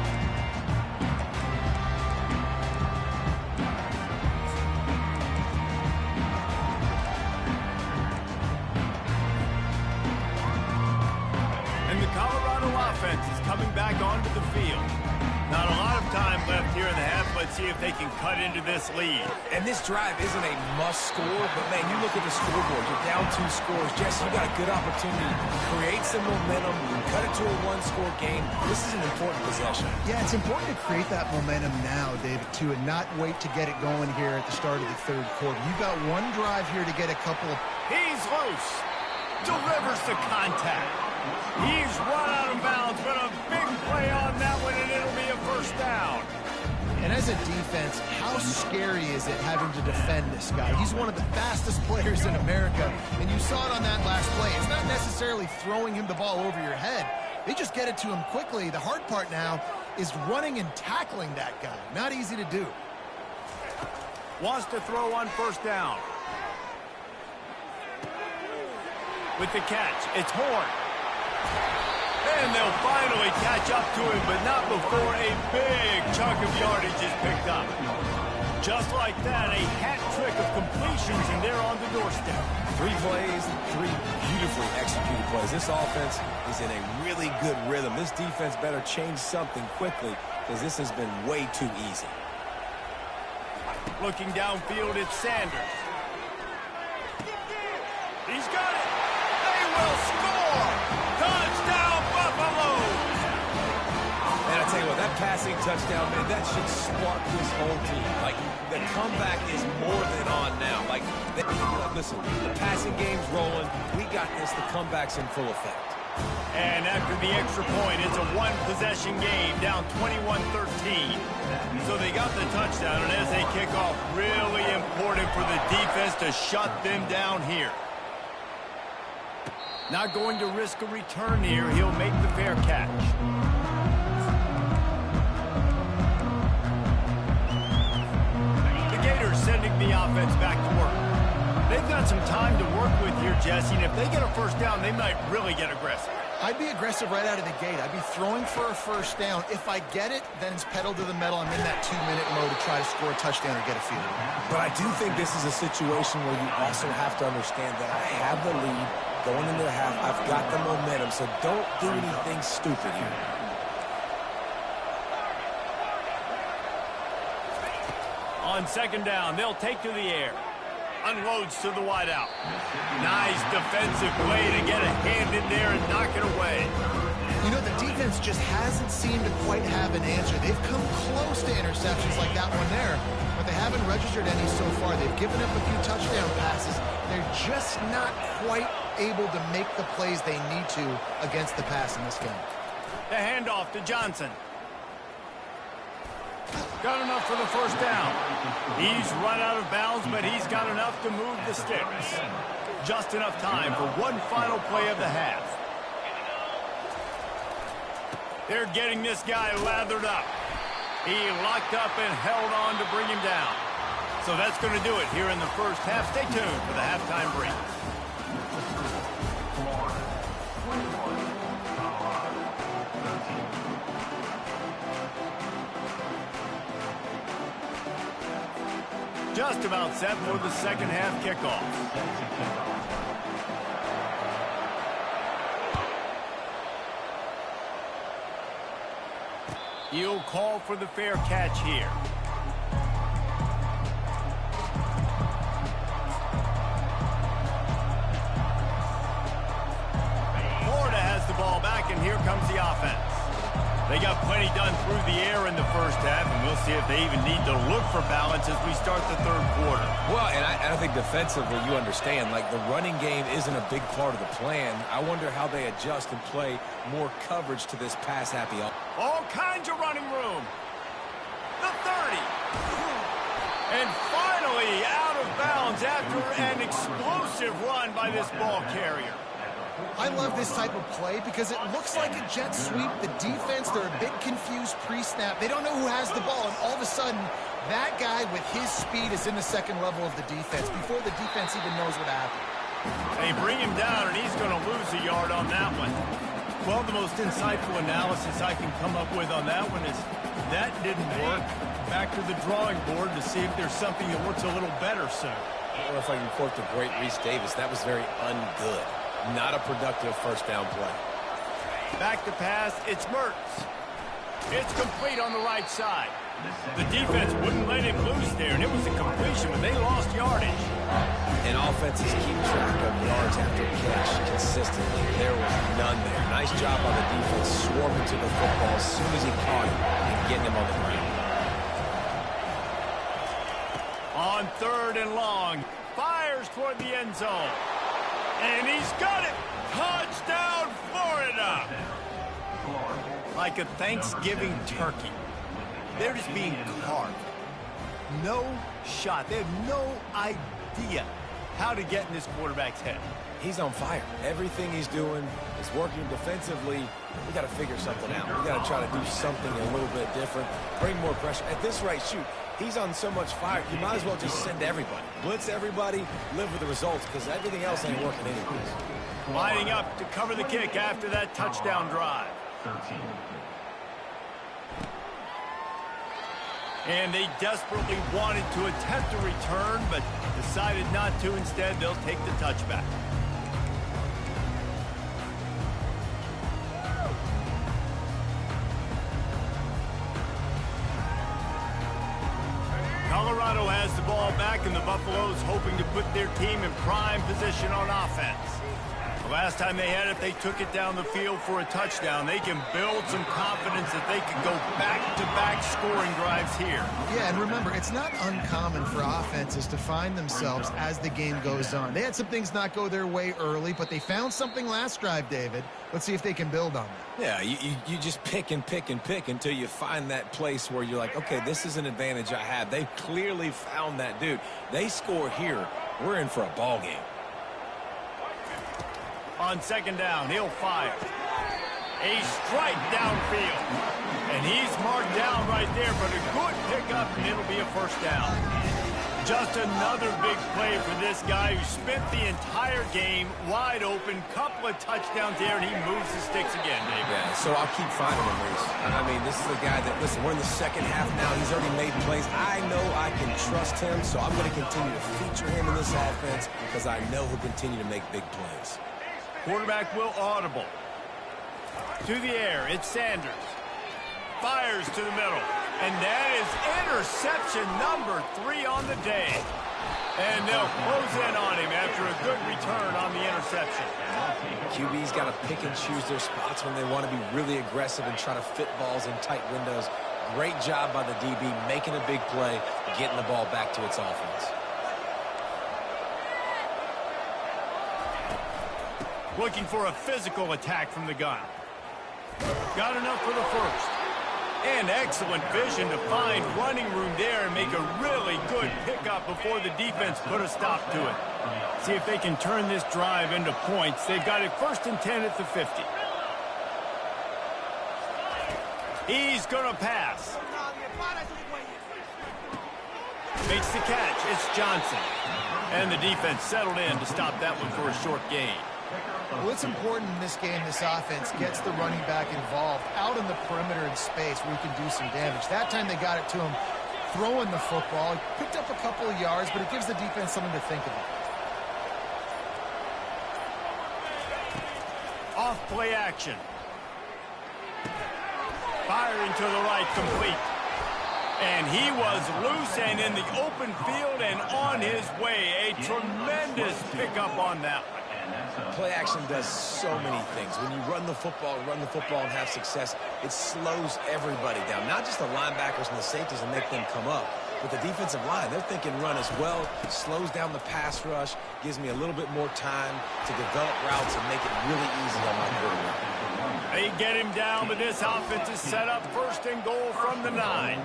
Offense is coming back onto the field. Not a lot of time left here in the half. Let's see if they can cut into this lead. And this drive isn't a must score, but man, you look at the scoreboard, you're down 2 scores. Jesse, you got a good opportunity to create some momentum, cut it to a 1-score game. This is an important possession. Yeah, it's important to create that momentum now, David, too, and not wait to get it going here at the start of the 3rd quarter. You've got one drive here to get a couple of... He's loose. Delivers the contact. He's run out of bounds, but a big play on that one, and it'll be a 1st down. And as a defense, how scary is it having to defend this guy? He's one of the fastest players in America, and you saw it on that last play. It's not necessarily throwing him the ball over your head. They just get it to him quickly. The hard part now is running and tackling that guy. Not easy to do. Wants to throw on 1st down. With the catch, it's Horn. And they'll finally catch up to him, but not before a big chunk of yardage is picked up. Just like that, a hat trick of completions, and they're on the doorstep. 3 plays, 3 beautifully executed plays. This offense is in a really good rhythm. This defense better change something quickly, because this has been way too easy. Looking downfield, it's Sanders. He's got it. They will score. Touchdown, Buffaloes. And I tell you what, that passing touchdown, man, that should spark this whole team. Like, the comeback is more than on now. Like, listen, the passing game's rolling. We got this. The comeback's in full effect. And after the extra point, it's a 1-possession game, down 21-13. So they got the touchdown, and as they kick off, really important for the defense to shut them down here. Not going to risk a return here. He'll make the fair catch. The Gators sending the offense back to work. They've got some time to work with here, Jesse, and if they get a 1st down, they might really get aggressive. I'd be aggressive right out of the gate. I'd be throwing for a 1st down. If I get it, then it's pedal to the metal. I'm in that 2-minute mode to try to score a touchdown or get a field. But I do think this is a situation where you also have to understand that I have the lead going into the half. I've got the momentum, so don't do anything stupid here. On 2nd down, they'll take to the air. Unloads to the wideout. Nice defensive play to get a hand in there and knock it away. You know, the defense just hasn't seemed to quite have an answer. They've come close to interceptions like that one there, but they haven't registered any so far. They've given up a few touchdown passes. They're just not quite able to make the plays they need to against the pass in this game. The handoff to Johnson. Got enough for the 1st down. He's run out of bounds, but he's got enough to move the sticks. Just enough time for one final play of the half. They're getting this guy lathered up. He locked up and held on to bring him down. So that's going to do it here in the 1st half. Stay tuned for the halftime break. just about set for the second half kickoff. He'll call for the fair catch here. Florida has the ball back, and here comes the offense. They got plenty done through the air in the first half, and we'll see if they even need to look for balance as we start the third quarter. Well, and I think defensively, you understand, like the running game isn't a big part of the plan. I wonder how they adjust and play more coverage to this pass-happy offense. All kinds of running room. The 30. And finally out of bounds after an explosive run by this ball carrier. I love this type of play because it looks like a jet sweep. The defense, they're a bit confused pre-snap. They don't know who has the ball, and all of a sudden, that guy with his speed is in the second level of the defense before the defense even knows what happened. They bring him down, and he's going to lose a yard on that one. Well, the most insightful analysis I can come up with on that one is that didn't work. Back to the drawing board to see if there's something that works a little better soon. Or if I can quote the great Reese Davis, that was very ungood. Not a productive first down play. Back to pass, it's Mertz. It's complete on the right side. The defense wouldn't let him loose there, and it was a completion, but they lost yardage. And offenses keep track of yards after catch consistently. There was none there. Nice job by the defense swarming to the football as soon as he caught it and getting him on the ground. On 3rd and long, fires toward the end zone. And he's got it! Touchdown, Florida! Like a Thanksgiving turkey. They're just being carved. No shot. They have no idea how to get in this quarterback's head. He's on fire. Everything he's doing is working defensively. We got to figure something out. We got to try to do something a little bit different. Bring more pressure. At this rate, shoot, he's on so much fire, you might as well just send everybody. Blitz everybody, live with the results, because everything else ain't working anyways. Lining up to cover the kick after that touchdown drive. 13. And they desperately wanted to attempt a return, but decided not to. Instead, they'll take the touchback. Colorado has the ball back, and the Buffaloes hoping to put their team in prime position on offense. The last time they had it, they took it down the field for a touchdown. They can build some confidence that they can go back-to-back scoring drives here. Yeah, and remember, it's not uncommon for offenses to find themselves as the game goes on. They had some things not go their way early, but they found something last drive, David. Let's see if they can build on that. Yeah, you just pick and pick and pick until you find that place where you're like, okay, this is an advantage I have. They clearly found that dude. They score here, we're in for a ball game. On 2nd down, he'll fire. A strike downfield. And he's marked down right there, but a good pickup, and it'll be a first down. Just another big play for this guy who spent the entire game wide open. Couple of touchdowns there, and he moves the sticks again, David. Yeah, so I'll keep finding him, Reese. I mean, this is a guy that, listen, we're in the second half now. He's already made plays. I know I can trust him, so I'm going to continue to feature him in this offense because I know he'll continue to make big plays. Quarterback will audible. To the air, it's Sanders. Fires to the middle. And that is interception number 3 on the day. And they'll close in on him after a good return on the interception. QB's got to pick and choose their spots when they want to be really aggressive and try to fit balls in tight windows. Great job by the DB making a big play, getting the ball back to its offense. Looking for a physical attack from the gun. Got enough for the first. And excellent vision to find running room there and make a really good pickup before the defense put a stop to it. See if they can turn this drive into points. They've got it 1st and 10 at the 50. He's going to pass. Makes the catch. It's Johnson. And the defense settled in to stop that one for a short gain. Well, it's important in this game this offense gets the running back involved out in the perimeter in space where he can do some damage. That time they got it to him throwing the football. He picked up a couple of yards, but it gives the defense something to think about. Off play action. Firing to the right, complete. And he was loose and in the open field and on his way. A tremendous pickup on that one. Play action does so many things. When you run the football and have success, it slows everybody down. Not just the linebackers and the safeties and make them come up, but the defensive line. They're thinking run as well. Slows down the pass rush, gives me a little bit more time to develop routes and make it really easy on my quarterback. They get him down, but this offense is set up 1st and goal from the 9.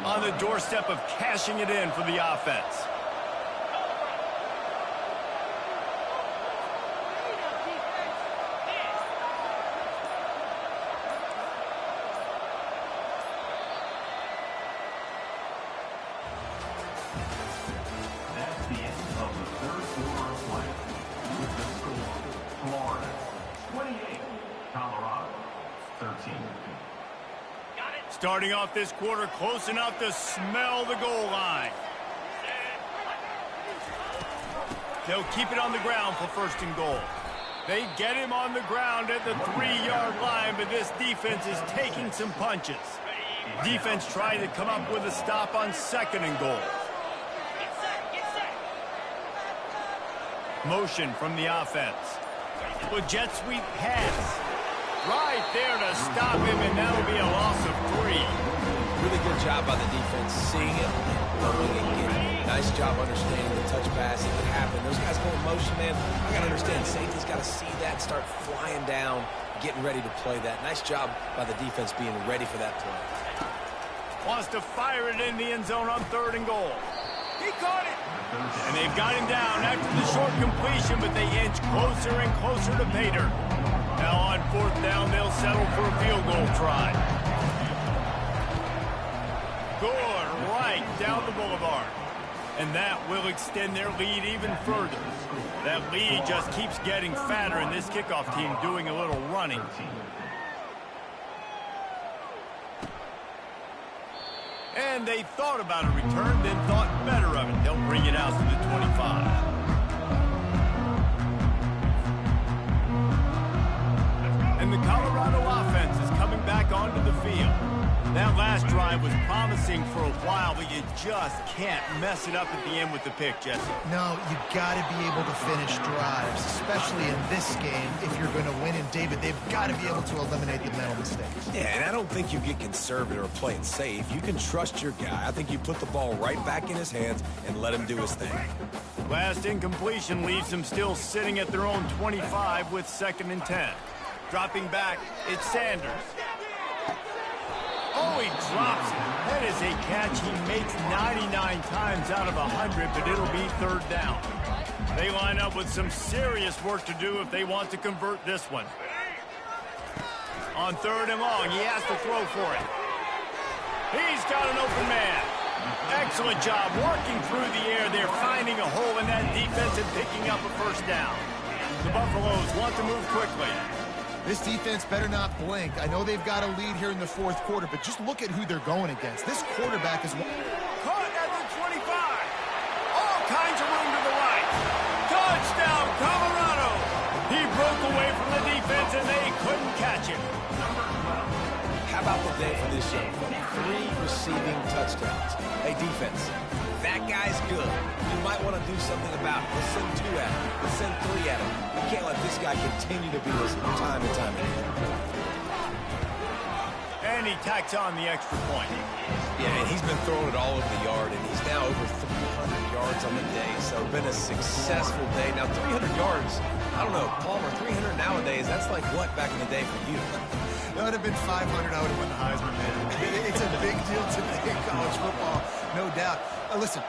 On the doorstep of cashing it in for the offense. That's the end of the 3rd quarter of play. With the score, Florida 28, Colorado 13. Starting off this quarter close enough to smell the goal line. They'll keep it on the ground for 1st and goal. They get him on the ground at the 3-yard line, but this defense is taking some punches. Defense trying to come up with a stop on 2nd and goal. Motion from the offense. Well, jet sweep pass. Right there to stop him, and that'll be a loss of 3. Really good job by the defense, seeing it, throwing it, getting it. Nice job understanding the touch pass. It could happen. Those guys go in motion, man. I got to understand, safety's got to see that, start flying down, getting ready to play that. Nice job by the defense being ready for that play. Wants to fire it in the end zone on 3rd and goal. He caught it. And they've got him down after the short completion, but they inch closer and closer to pay dirt. Now on 4th down, they'll settle for a field goal try. Good, right down the boulevard. And that will extend their lead even further. That lead just keeps getting fatter, and this kickoff team doing a little running. And they thought about a return, then thought better of it. They'll bring it out to the 25. And the Colorado offense is coming back onto the field. That last drive was promising for a while, but you just can't mess it up at the end with the pick, Jesse. No, you got to be able to finish drives, especially in this game. If you're going to win, and David, they've got to be able to eliminate the mental mistakes. Yeah, and I don't think you get conservative or play it safe. You can trust your guy. I think you put the ball right back in his hands and let him do his thing. Last incompletion leaves them still sitting at their own 25 with 2nd and 10. Dropping back, it's Sanders. Oh, he drops it. That is a catch he makes 99 times out of 100, but it'll be 3rd down. They line up with some serious work to do if they want to convert this one. On 3rd and long, he has to throw for it. He's got an open man. Excellent job working through the air. They're finding a hole in that defense and picking up a 1st down. The Buffaloes want to move quickly. This defense better not blink. I know they've got a lead here in the 4th quarter, but just look at who they're going against. This quarterback is... Caught at the 25. All kinds of room to the right. Touchdown, Colorado. He broke away from the defense, and they couldn't catch him. How about the day for this young fella? 3 receiving touchdowns. Hey, defense, that guy's good. You might want to do something about it. Let's send 2 at him. Let's send 3 at him. We can't let this guy continue to beat us time and time again. And he tacks on the extra point. Yeah, and he's been throwing it all over the yard, and he's now over 300 yards on the day. So been a successful day. Now, 300 yards, I don't know, Palmer, 300 nowadays, that's like what back in the day for you? That would have been 500. I would have won the Heisman, man. It's a big deal today in college football, no doubt. Listen,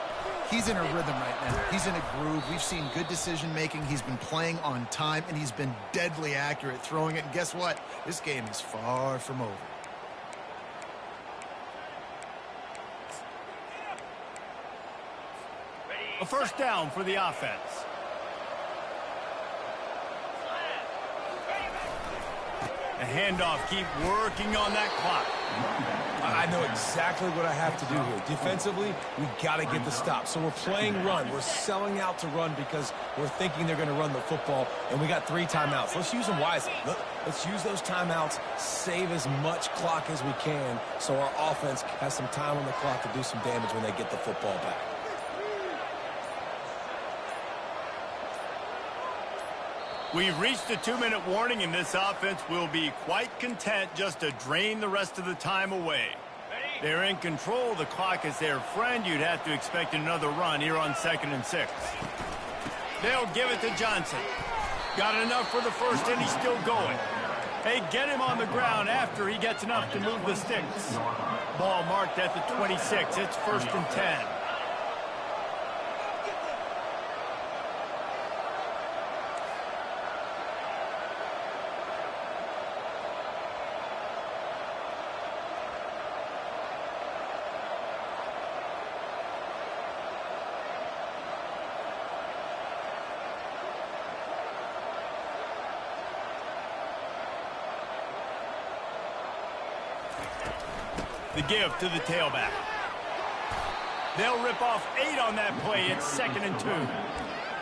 he's in a rhythm right now. He's in a groove. We've seen good decision-making. He's been playing on time, and he's been deadly accurate throwing it. And guess what? This game is far from over. A 1st down for the offense. The handoff, keep working on that clock. I know exactly what I have to do here. Defensively, we got to get the stop. So we're playing run. We're selling out to run because we're thinking they're going to run the football, and we got 3 timeouts. Let's use them wisely. Let's use those timeouts, save as much clock as we can so our offense has some time on the clock to do some damage when they get the football back. We've reached the 2-minute warning, and this offense will be quite content just to drain the rest of the time away. They're in control. The clock is their friend. You'd have to expect another run here on 2nd and 6. They'll give it to Johnson. Got enough for the first, and he's still going. Hey, get him on the ground after he gets enough to move the sticks. Ball marked at the 26. It's 1st and 10. The give to the tailback. They'll rip off 8 on that play. It's 2nd and 2.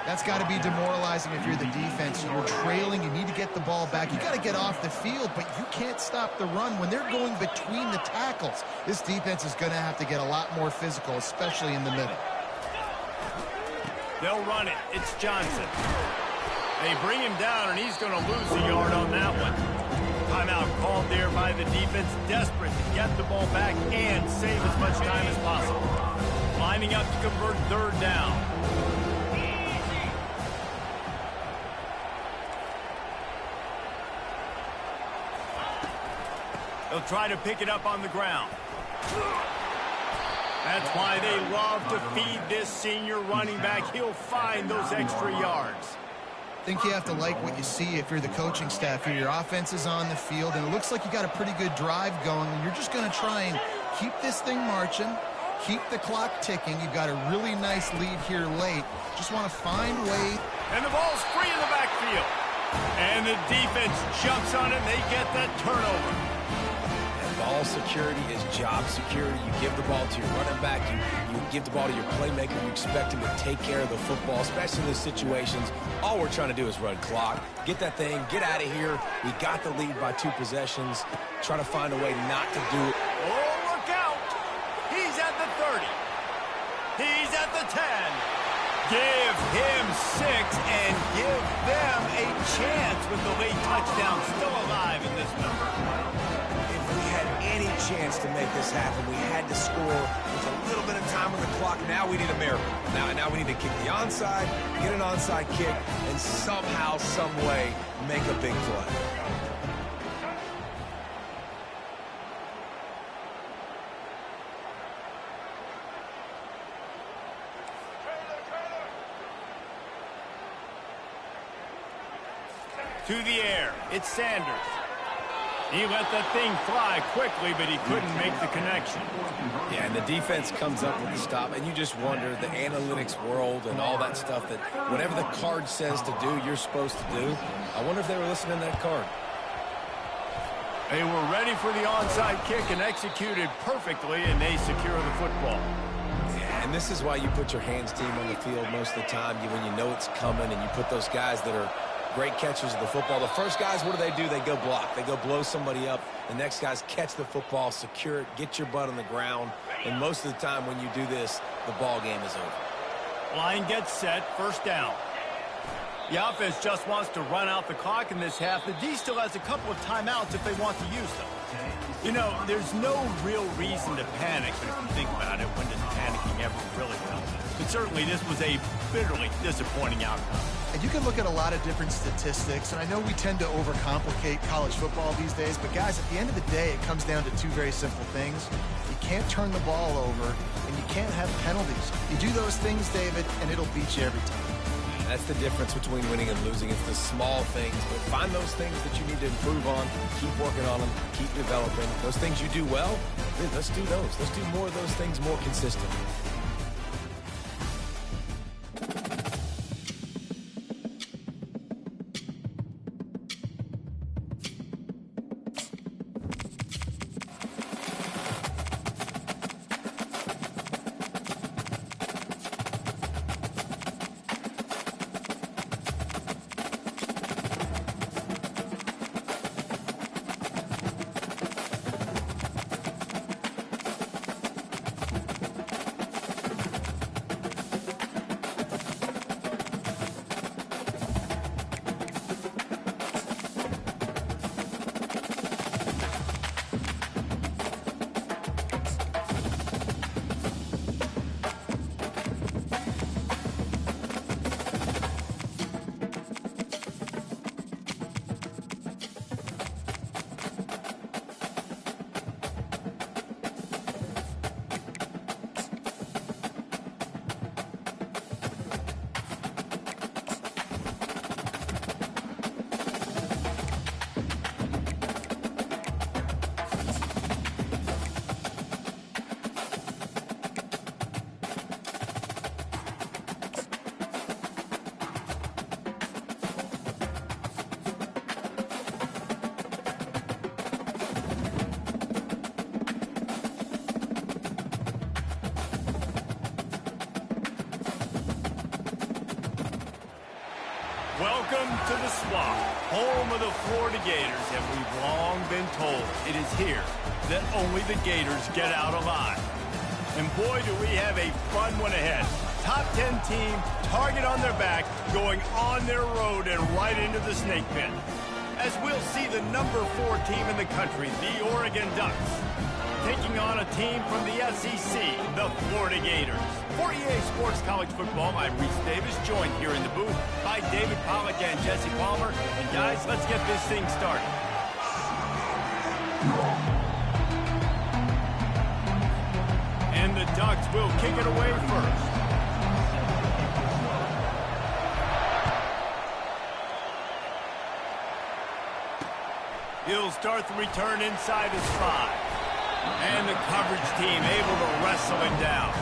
That's got to be demoralizing if you're the defense. You're trailing. You need to get the ball back. You got to get off the field, but you can't stop the run when they're going between the tackles. This defense is going to have to get a lot more physical, especially in the middle. They'll run it. It's Johnson. They bring him down, and he's going to lose a yard on that one. Timeout called there by the defense, desperate to get the ball back and save as much time as possible. Lining up to convert 3rd down. They'll try to pick it up on the ground. That's why they love to feed this senior running back. He'll find those extra yards. I think you have to like what you see if you're the coaching staff here. Your offense is on the field, and it looks like you got a pretty good drive going, and you're just going to try and keep this thing marching, keep the clock ticking. You've got a really nice lead here late. Just want to find ways. And the ball's free in the backfield. And the defense jumps on it, and they get that turnover. Ball security is job security. You give the ball to your running back. You give the ball to your playmaker. You expect him to take care of the football, especially in those situations. All we're trying to do is run clock. Get that thing. Get out of here. We got the lead by 2 possessions. Try to find a way not to do it. Oh, look out. He's at the 30. He's at the 10. Give him 6 and give them a chance with the late touchdown still alive in this number. Any chance to make this happen, we had to score with a little bit of time on the clock. Now we need a miracle. Now we need to kick the onside, get an onside kick, and somehow, some way, make a big play. To the air, it's Sanders. He let that thing fly quickly, but he couldn't make the connection. Yeah, and the defense comes up with the stop, and you just wonder, the analytics world and all that stuff, that whatever the card says to do, you're supposed to do. I wonder if they were listening to that card. They were ready for the onside kick and executed perfectly, and they secure the football. Yeah, and this is why you put your hands team on the field most of the time, when you know it's coming, and you put those guys that are great catchers of the football. The first guys, what do? They go block. They go blow somebody up. The next guys catch the football, secure it, get your butt on the ground. And most of the time when you do this, the ball game is over. Line gets set, 1st down. The offense just wants to run out the clock in this half. The D still has a couple of timeouts if they want to use them. You know, there's no real reason to panic, but if you think about it, when does panicking ever really come? But certainly this was a bitterly disappointing outcome. And you can look at a lot of different statistics, and I know we tend to overcomplicate college football these days, but guys, at the end of the day, it comes down to 2 very simple things. You can't turn the ball over, and you can't have penalties. You do those things, David, and it'll beat you every time. That's the difference between winning and losing. It's the small things, but find those things that you need to improve on, keep working on them, keep developing. Those things you do well, let's do those. Let's do more of those things more consistently. Welcome to the Swamp, home of the Florida Gators, and we've long been told it is here that only the Gators get out alive. And boy, do we have a fun one ahead. Top 10 team, target on their back, going on their road and right into the snake pit. As we'll see the number 4 team in the country, the Oregon Ducks, taking on a team from the SEC, the Florida Gators. For EA Sports College Football, I'm Reese Davis, joined here in the booth by David Pollack and Jesse Palmer. And guys, let's get this thing started. And the Ducks will kick it away first. He'll start the return inside his 5. And the coverage team able to wrestle him down.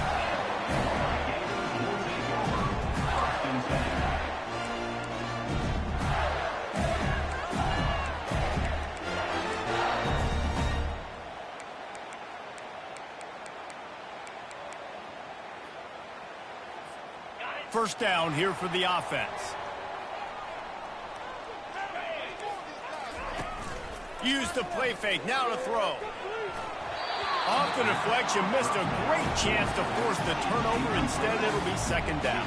First down here for the offense. Use the play fake, now to throw. Off the deflection, missed a great chance to force the turnover. Instead, it'll be second down.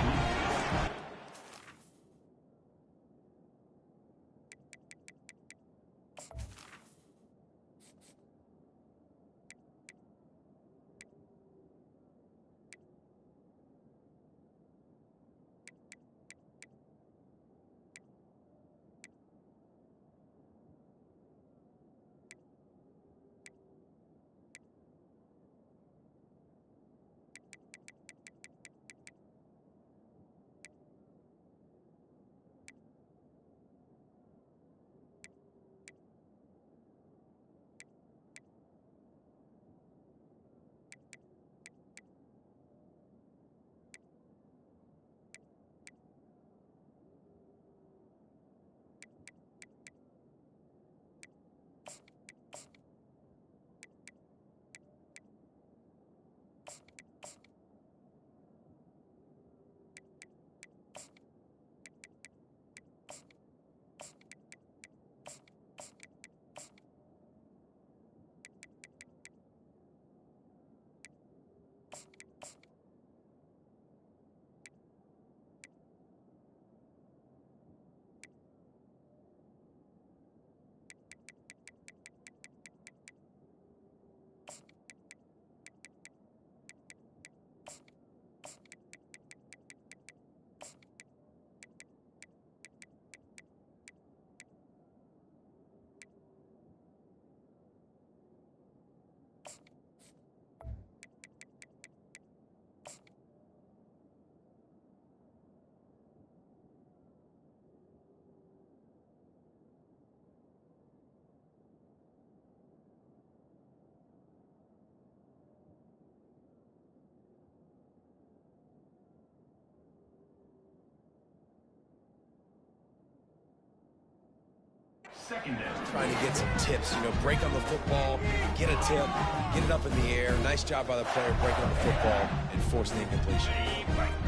Second down. Trying to get some tips, break on the football, get a tip, get it up in the air. Nice job by the player breaking on the football and forcing the incompletion.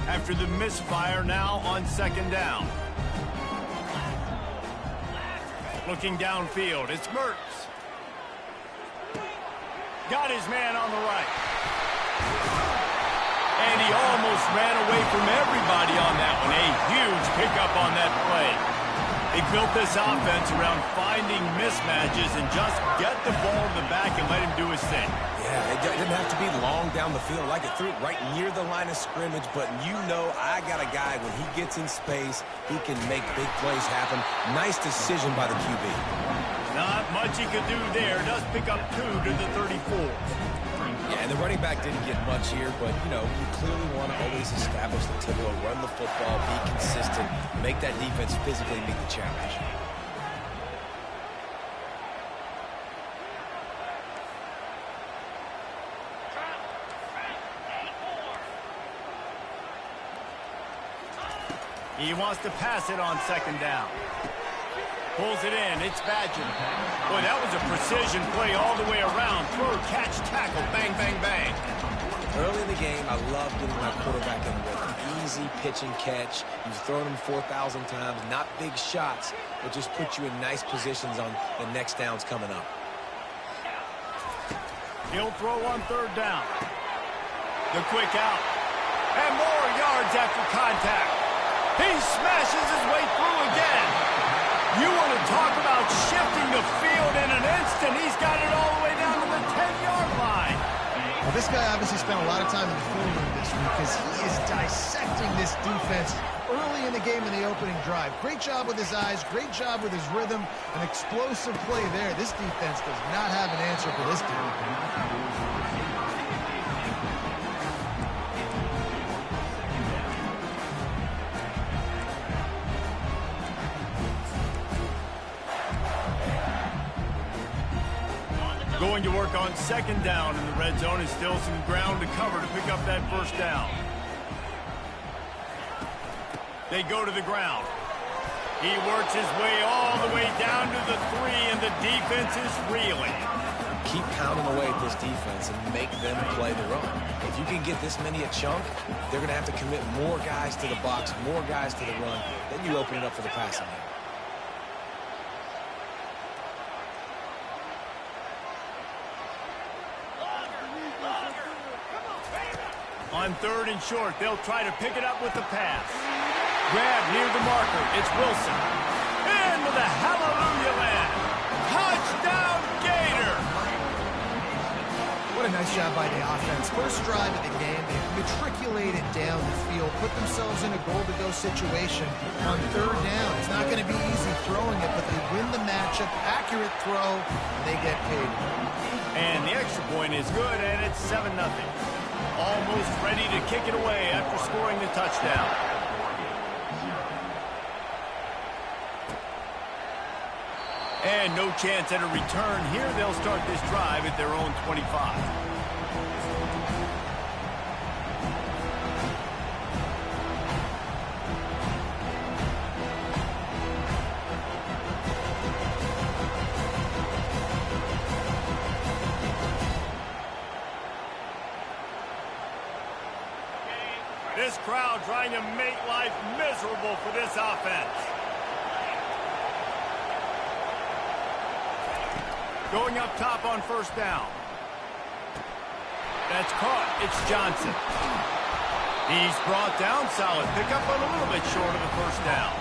After the misfire, now on second down. Looking downfield, it's Mertz. Got his man on the right. And he almost ran away from everybody on that one. A huge pickup on that play. They built this offense around finding mismatches and just get the ball in the back and let him do his thing. Yeah, it didn't have to be long down the field. Like it threw it right near the line of scrimmage, but I got a guy, when he gets in space, he can make big plays happen. Nice decision by the QB. Not much he could do there. Does pick up 2 to the 34. Yeah, and the running back didn't get much here, but, you clearly want to always establish the tempo, run the football, be consistent, make that defense physically meet the challenge. He wants to pass it on second down. Pulls it in. It's Badger. Boy, that was a precision play all the way around. Throw, catch, tackle, bang, bang, bang. Early in the game, I love getting my quarterback in the rhythm. easy pitch and catch. You've thrown them 4,000 times. Not big shots, but just put you in nice positions on the next downs coming up. He'll throw on third down. The quick out. And more yards after contact. He smashes his way through again. You want to talk about shifting the field in an instant. He's got it all the way down to the 10-yard line. Well, this guy obviously spent a lot of time in the film room this week because he is dissecting this defense early in the game in the opening drive. Great job with his eyes, great job with his rhythm, an explosive play there. This defense does not have an answer for this team. Going to work on second down in the red zone, and still some ground to cover to pick up that first down. They go to the ground. He works his way all the way down to the 3, and the defense is reeling. Keep pounding away at this defense and make them play the run. If you can get this many a chunk, they're going to have to commit more guys to the box, more guys to the run. Then you open it up for the passing game. On third and short, they'll try to pick it up with the pass. Grab near the marker. It's Wilson. Into the hallelujah land. Touchdown, Gator! What a nice job by the offense. First drive of the game, they matriculated down the field, put themselves in a goal-to-go situation on third down. It's not going to be easy throwing it, but they win the matchup. Accurate throw, and they get paid. And the extra point is good, and it's 7-0. Almost ready to kick it away after scoring the touchdown. And no chance at a return here. They'll start this drive at their own 25. This crowd trying to make life miserable for this offense. Going up top on first down. That's caught. It's Johnson. He's brought down solid. Pick up a little bit short of the first down.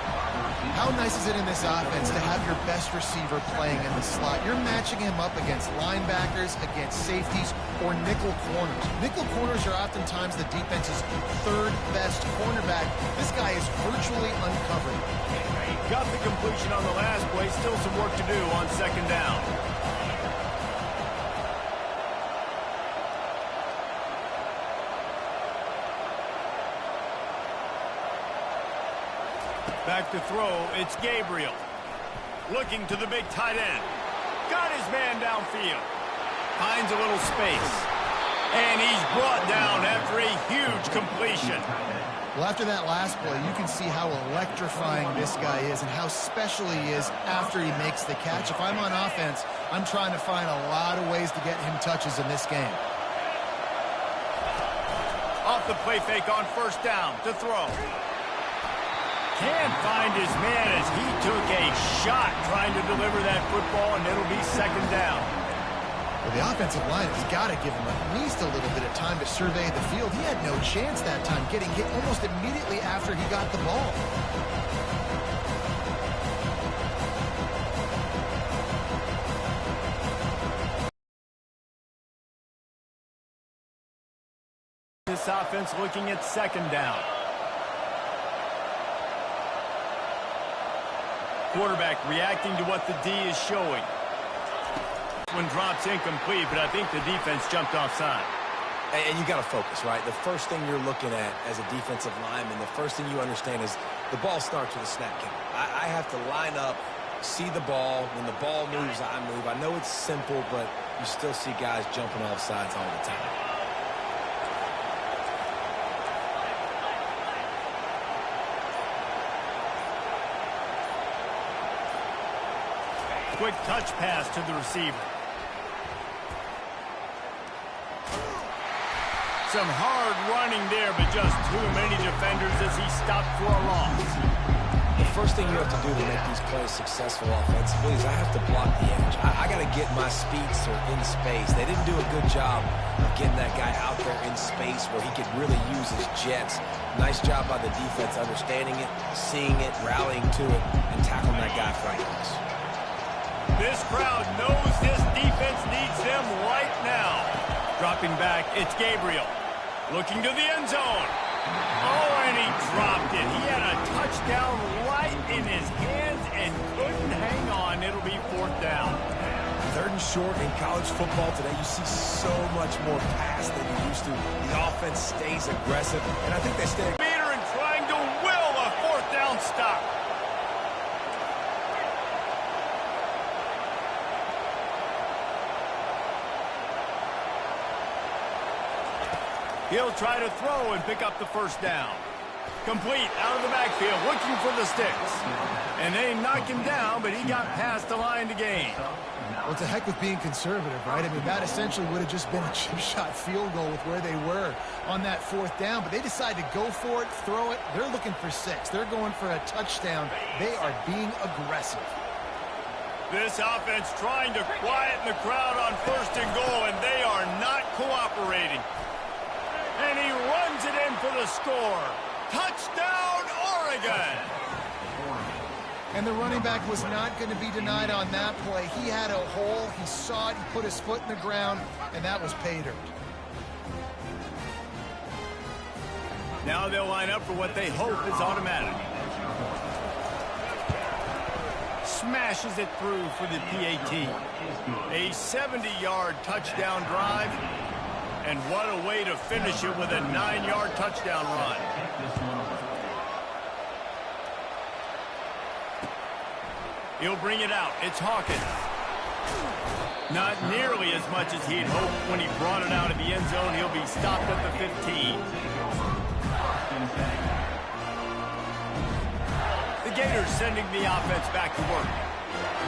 How nice is it in this offense to have your best receiver playing in the slot? You're matching him up against linebackers, against safeties, or nickel corners. Nickel corners are oftentimes the defense's third best cornerback. This guy is virtually uncovered. Got the completion on the last play. Still some work to do on second down. Back to throw, it's Gabriel. Looking to the big tight end. Got his man downfield. Finds a little space. And he's brought down after a huge completion. Well, after that last play, you can see how electrifying this guy is and how special he is after he makes the catch. If I'm on offense, I'm trying to find a lot of ways to get him touches in this game. Off the play fake on first down to throw. Can't find his man as he took a shot trying to deliver that football, and it'll be second down. Well, the offensive line has got to give him at least a little bit of time to survey the field. He had no chance that time, getting hit almost immediately after he got the ball. This offense looking at second down. Quarterback reacting to what the D is showing. One drops incomplete, but I think the defense jumped offside. And you got to focus, right? The first thing you're looking at as a defensive lineman, the first thing you understand is the ball starts with a snap count. I have to line up, see the ball. When the ball moves, I move. I know it's simple, but you still see guys jumping off sides all the time. Quick touch pass to the receiver. Some hard running there, but just too many defenders as he stopped for a loss. The first thing you have to do to make these plays successful offensively is I have to block the edge. I got to get my speedster in space. They didn't do a good job of getting that guy out there in space where he could really use his jets. Nice job by the defense understanding it, seeing it, rallying to it, and tackling that guy for us. This crowd knows this defense needs them right now. Dropping back, it's Gabriel. Looking to the end zone. Oh, and he dropped it. He had a touchdown right in his hands and couldn't hang on. It'll be 4th down. 3rd and short in college football today. You see so much more pass than you used to. The offense stays aggressive, and I think they stay. Meter and trying to will a 4th down stop. He'll try to throw and pick up the 1st down. Complete out of the backfield, looking for the sticks. And they knocked him down, but he got past the line to gain. Well, it's a heck with being conservative, right? I mean, that essentially would have just been a chip shot field goal with where they were on that 4th down. But they decided to go for it, throw it. They're looking for 6. They're going for a touchdown. They are being aggressive. This offense trying to quieten the crowd on 1st and goal, and they are not cooperating. And he runs it in for the score. Touchdown, Oregon! And the running back was not going to be denied on that play. He had a hole. He saw it. He put his foot in the ground, and that was pay dirt. Now they'll line up for what they hope is automatic. Smashes it through for the PAT. A 70-yard touchdown drive. And what a way to finish it with a 9-yard touchdown run. He'll bring it out. It's Hawkins. Not nearly as much as he'd hoped when he brought it out of the end zone. He'll be stopped at the 15. The Gators sending the offense back to work.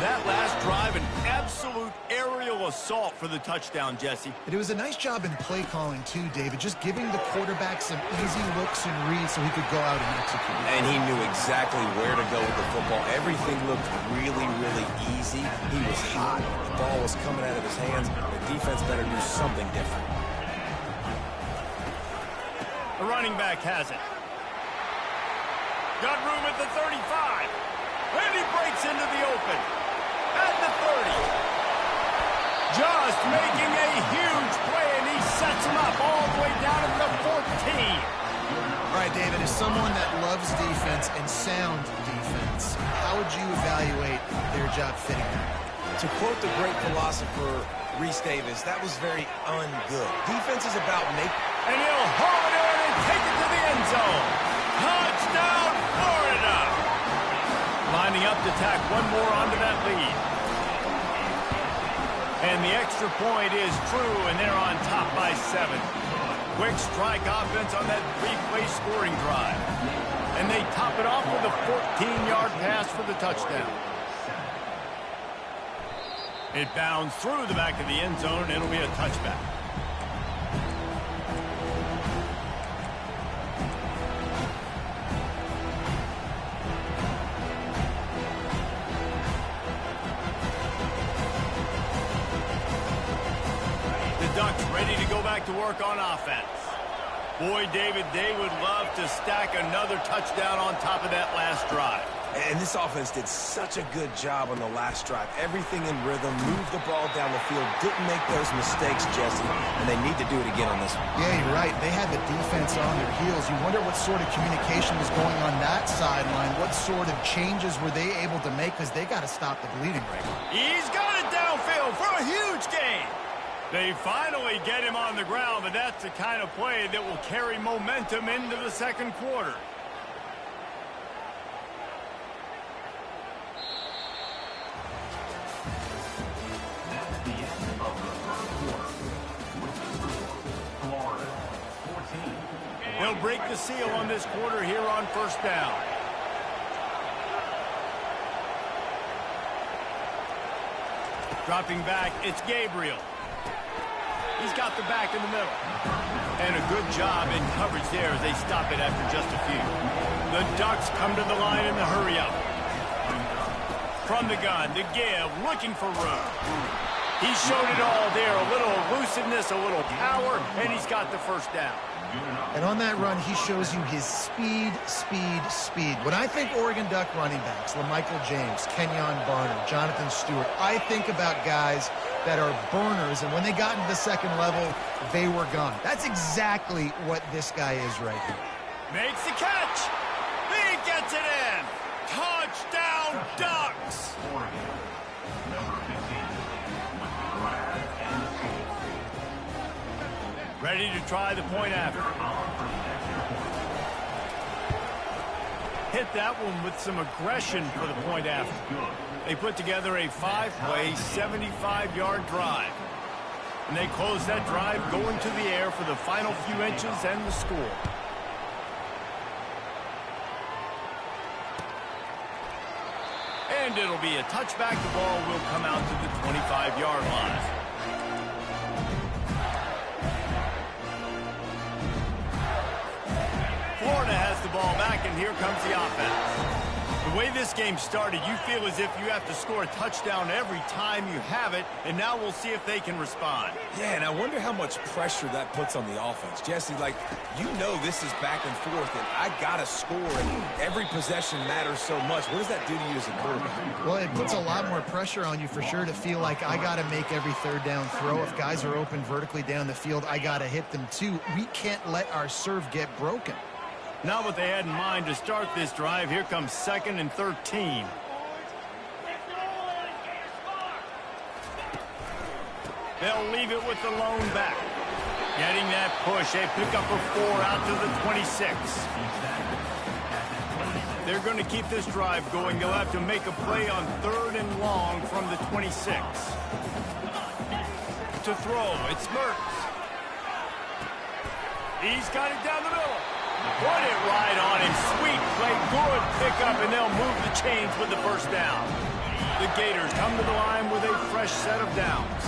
That last drive, an absolute aerial assault for the touchdown, Jesse. And it was a nice job in play calling, too, David, just giving the quarterback some easy looks and reads so he could go out and execute. And he knew exactly where to go with the football. Everything looked really, really easy. He was hot. The ball was coming out of his hands. The defense better do something different. The running back has it. Got room at the 35. And he breaks into the open. At the 30. Just making a huge play, and he sets him up all the way down at the 14. All right, David, as someone that loves defense and sound defense, how would you evaluate their job fitting that? To quote the great philosopher Reese Davis, that was very ungood. Defense is about making... And he'll haul it in and take it to the end zone. Touchdown, Florida! Lining up to tack one more onto that lead. And the extra point is true, and they're on top by 7. Quick strike offense on that 3-play scoring drive. And they top it off with a 14-yard pass for the touchdown. It bounds through the back of the end zone, and it'll be a touchback. Ducks ready to go back to work on offense. Boy, David, they would love to stack another touchdown on top of that last drive. And this offense did such a good job on the last drive. Everything in rhythm, moved the ball down the field, didn't make those mistakes, Jesse, and they need to do it again on this one. Yeah, you're right. They had the defense on their heels. You wonder what sort of communication was going on that sideline. What sort of changes were they able to make, because they got to stop the bleeding right now. He's got it downfield for a huge gain. They finally get him on the ground, but that's the kind of play that will carry momentum into the second quarter. That's the end of the first quarter. With the score, Florida 14. They'll break the seal on this quarter here on 1st down. Dropping back, it's Gabriel. He's got the back in the middle. And a good job in coverage there as they stop it after just a few. The Ducks come to the line in the hurry-up. From the gun, the give, looking for room. He showed it all there, a little elusiveness, a little power, and he's got the first down. And on that run, he shows you his speed. When I think Oregon Duck running backs, LaMichael James, Kenyon Barner, Jonathan Stewart, I think about guys that are burners, and when they got into the second level, they were gone. That's exactly what this guy is right here. Makes the catch. He gets it in. Touchdown, Ducks. Oregon, number 15, Brad Anderson. Ready to try the point after. Hit that one with some aggression for the point after. They put together a 5-play, 75-yard drive. And they close that drive going to the air for the final few inches and the score. And it'll be a touchback. The ball will come out to the 25-yard line. Florida has the ball back, and here comes the offense. The way this game started, you feel as if you have to score a touchdown every time you have it, and now we'll see if they can respond. Yeah, and I wonder how much pressure that puts on the offense. Jesse, like, you know this is back and forth, and I got to score, and every possession matters so much. What does that do to you as a quarterback? Well, it puts a lot more pressure on you for sure to feel like I got to make every third down throw. If guys are open vertically down the field, I got to hit them too. We can't let our serve get broken. Not what they had in mind to start this drive. Here comes 2nd and 13. They'll leave it with the lone back. Getting that push. A pickup of 4 out to the 26. They're going to keep this drive going. They'll have to make a play on 3rd and long from the 26. To throw, it's Mertz. He's got it down the middle. Put it right on him. Sweet play. Good pickup, and they'll move the chains with the first down. The Gators come to the line with a fresh set of downs.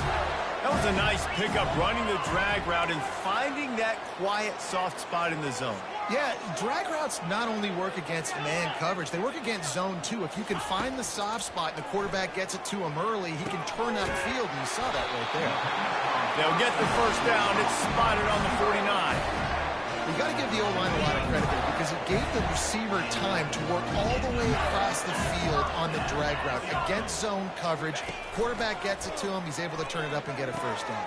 That was a nice pickup, running the drag route and finding that quiet, soft spot in the zone. Yeah, drag routes not only work against man coverage, they work against zone too. If you can find the soft spot and the quarterback gets it to him early, he can turn that field, and you saw that right there. They'll get the first down. It's spotted on the 49. We've got to give the O-line a lot of credit there because it gave the receiver time to work all the way across the field on the drag route against zone coverage. Quarterback gets it to him. He's able to turn it up and get a first down.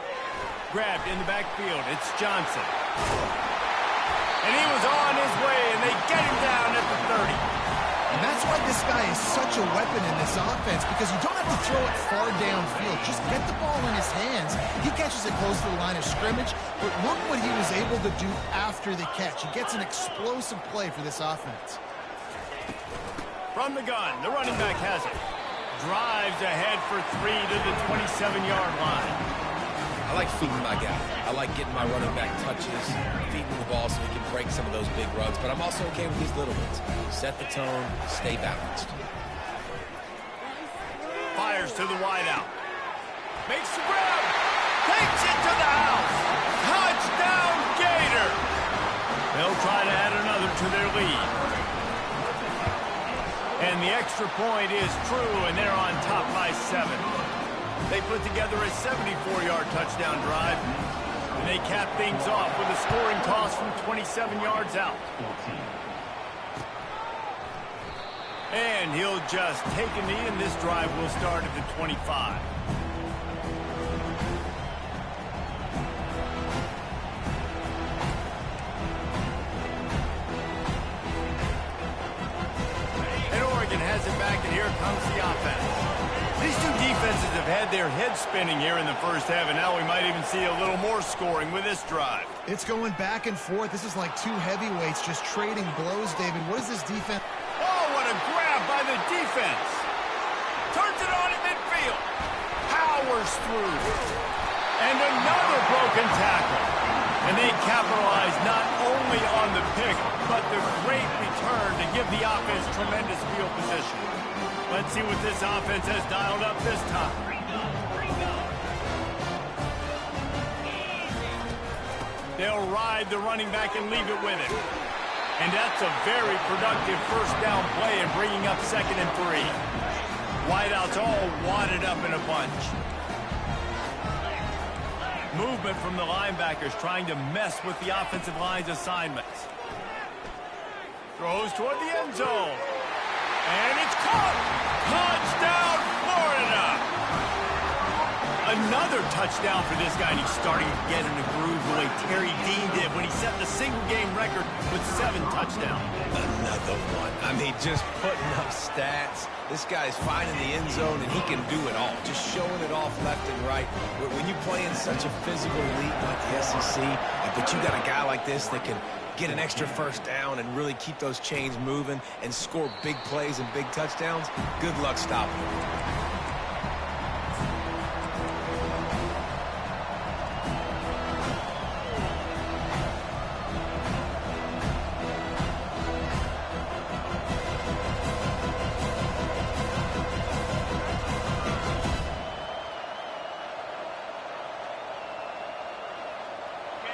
Grabbed in the backfield. It's Johnson. And he was on his way, and they get him down at the 30. And that's why this guy is such a weapon in this offense, because you don't have to throw it far downfield. Just get the ball in his hands. He catches it close to the line of scrimmage, but look what he was able to do after the catch. He gets an explosive play for this offense. From the gun, the running back has it. Drives ahead for 3 to the 27-yard line. I like feeding my guy. I like getting my running back touches, feeding the ball so he can break some of those big runs, but I'm also okay with these little ones. Set the tone, stay balanced. Fires to the wideout. Makes the grab. Takes it to the house. Touchdown, Gator. They'll try to add another to their lead. And the extra point is true, and they're on top by 7. They put together a 74-yard touchdown drive, and they cap things off with a scoring toss from 27 yards out. And he'll just take a knee, and this drive will start at the 25. And Oregon has it back, and here comes the offense. These two defenses have had their heads spinning here in the first half, and now we might even see a little more scoring with this drive. It's going back and forth. This is like two heavyweights just trading blows, David. What is this defense? Oh, what a grab by the defense. Turns it on in midfield. Powers through. And another broken tackle. And they capitalize not only on the pick, but the great return to give the offense tremendous field position. Let's see what this offense has dialed up this time. They'll ride the running back and leave it with him. And that's a very productive first down play and bringing up 2nd and 3. Wideouts all wadded up in a bunch. Movement from the linebackers trying to mess with the offensive line's assignments. Throws toward the end zone. And it's caught! Touchdown, Florida! Another touchdown for this guy, and he's starting to get in the groove the way Terry Dean did when he set the single-game record with 7 touchdowns. Another one. I mean, just putting up stats. This guy's finding the end zone, and he can do it all. Just showing it off left and right. When you play in such a physical league like the SEC, but you got a guy like this that can get an extra first down and really keep those chains moving and score big plays and big touchdowns, good luck stopping him.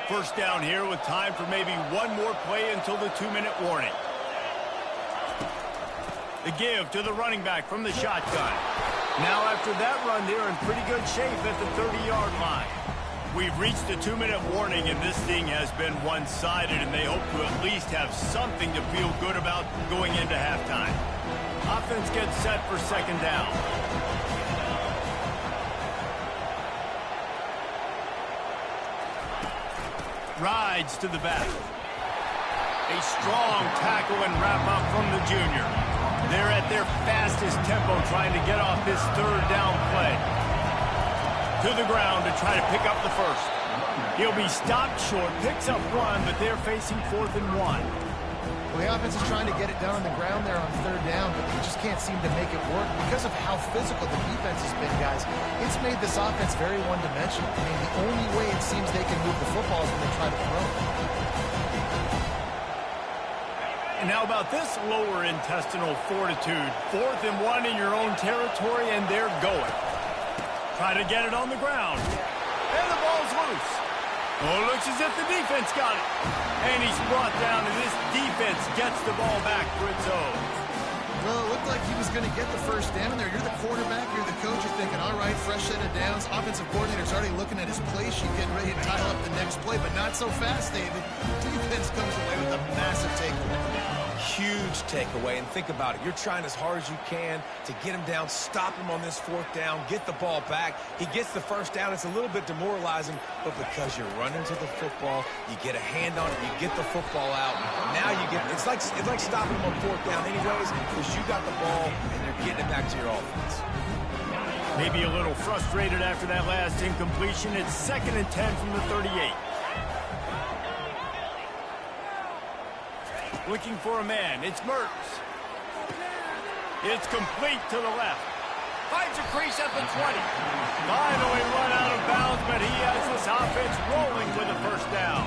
First down here with time for maybe one more play until the 2-minute warning. The give to the running back from the shotgun. Now after that run, they're in pretty good shape at the 30-yard line. We've reached the 2-minute warning, and this thing has been one-sided, and they hope to at least have something to feel good about going into halftime. Offense gets set for 2nd down. Rides to the back. A strong tackle and wrap-up from the junior. They're at their fastest tempo trying to get off this 3rd down play. To the ground to try to pick up the first. He'll be stopped short, picks up 1, but they're facing 4th and 1. Well, the offense is trying to get it done on the ground there on 3rd down, but they just can't seem to make it work because of how physical the defense has been, guys. It's made this offense very one-dimensional. I mean, the only way it seems they can move the football is when they try to throw it. And how about this lower intestinal fortitude? 4th and 1 in your own territory, and they're going. Try to get it on the ground. And the ball's loose. Oh, looks as if the defense got it. And he's brought down, and this defense gets the ball back for its own. Well, it looked like he was going to get the first down there. You're the quarterback, you're the coach, you're thinking, all right, fresh set of downs. Offensive coordinator's already looking at his play sheet, getting ready to title up the next play, but not so fast, David. Defense comes away with a massive takeaway. Huge takeaway, and think about it. You're trying as hard as you can to get him down, stop him on this 4th down, get the ball back. He gets the first down. It's a little bit demoralizing, but because you're running to the football, you get a hand on it, you get the football out. Now you get, it's like stopping him on 4th down anyways, because you got the ball and you're getting it back to your offense. Maybe a little frustrated after that last incompletion. It's 2nd and 10 from the 38. Looking for a man. It's Mertz. It's complete to the left. Finds a crease at the 20. Finally run out of bounds, but he has this offense rolling with a first down.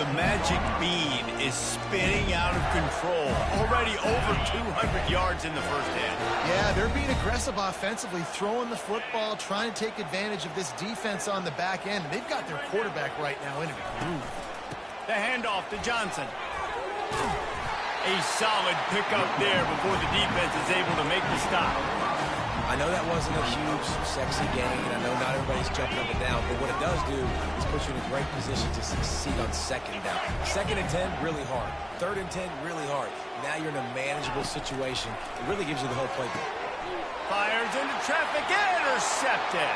The magic bean is spinning out of control. Already over 200 yards in the first half. Yeah, they're being aggressive offensively, throwing the football, trying to take advantage of this defense on the back end. And they've got their quarterback right now in a groove. The handoff to Johnson. A solid pickup there before the defense is able to make the stop. I know that wasn't a huge, sexy game, and I know not everybody's jumping up and down, but what it does do is put you in a great position to succeed on 2nd down. 2nd and 10, really hard. 3rd and 10, really hard. Now you're in a manageable situation. It really gives you the whole playbook. Fires into traffic, intercepted.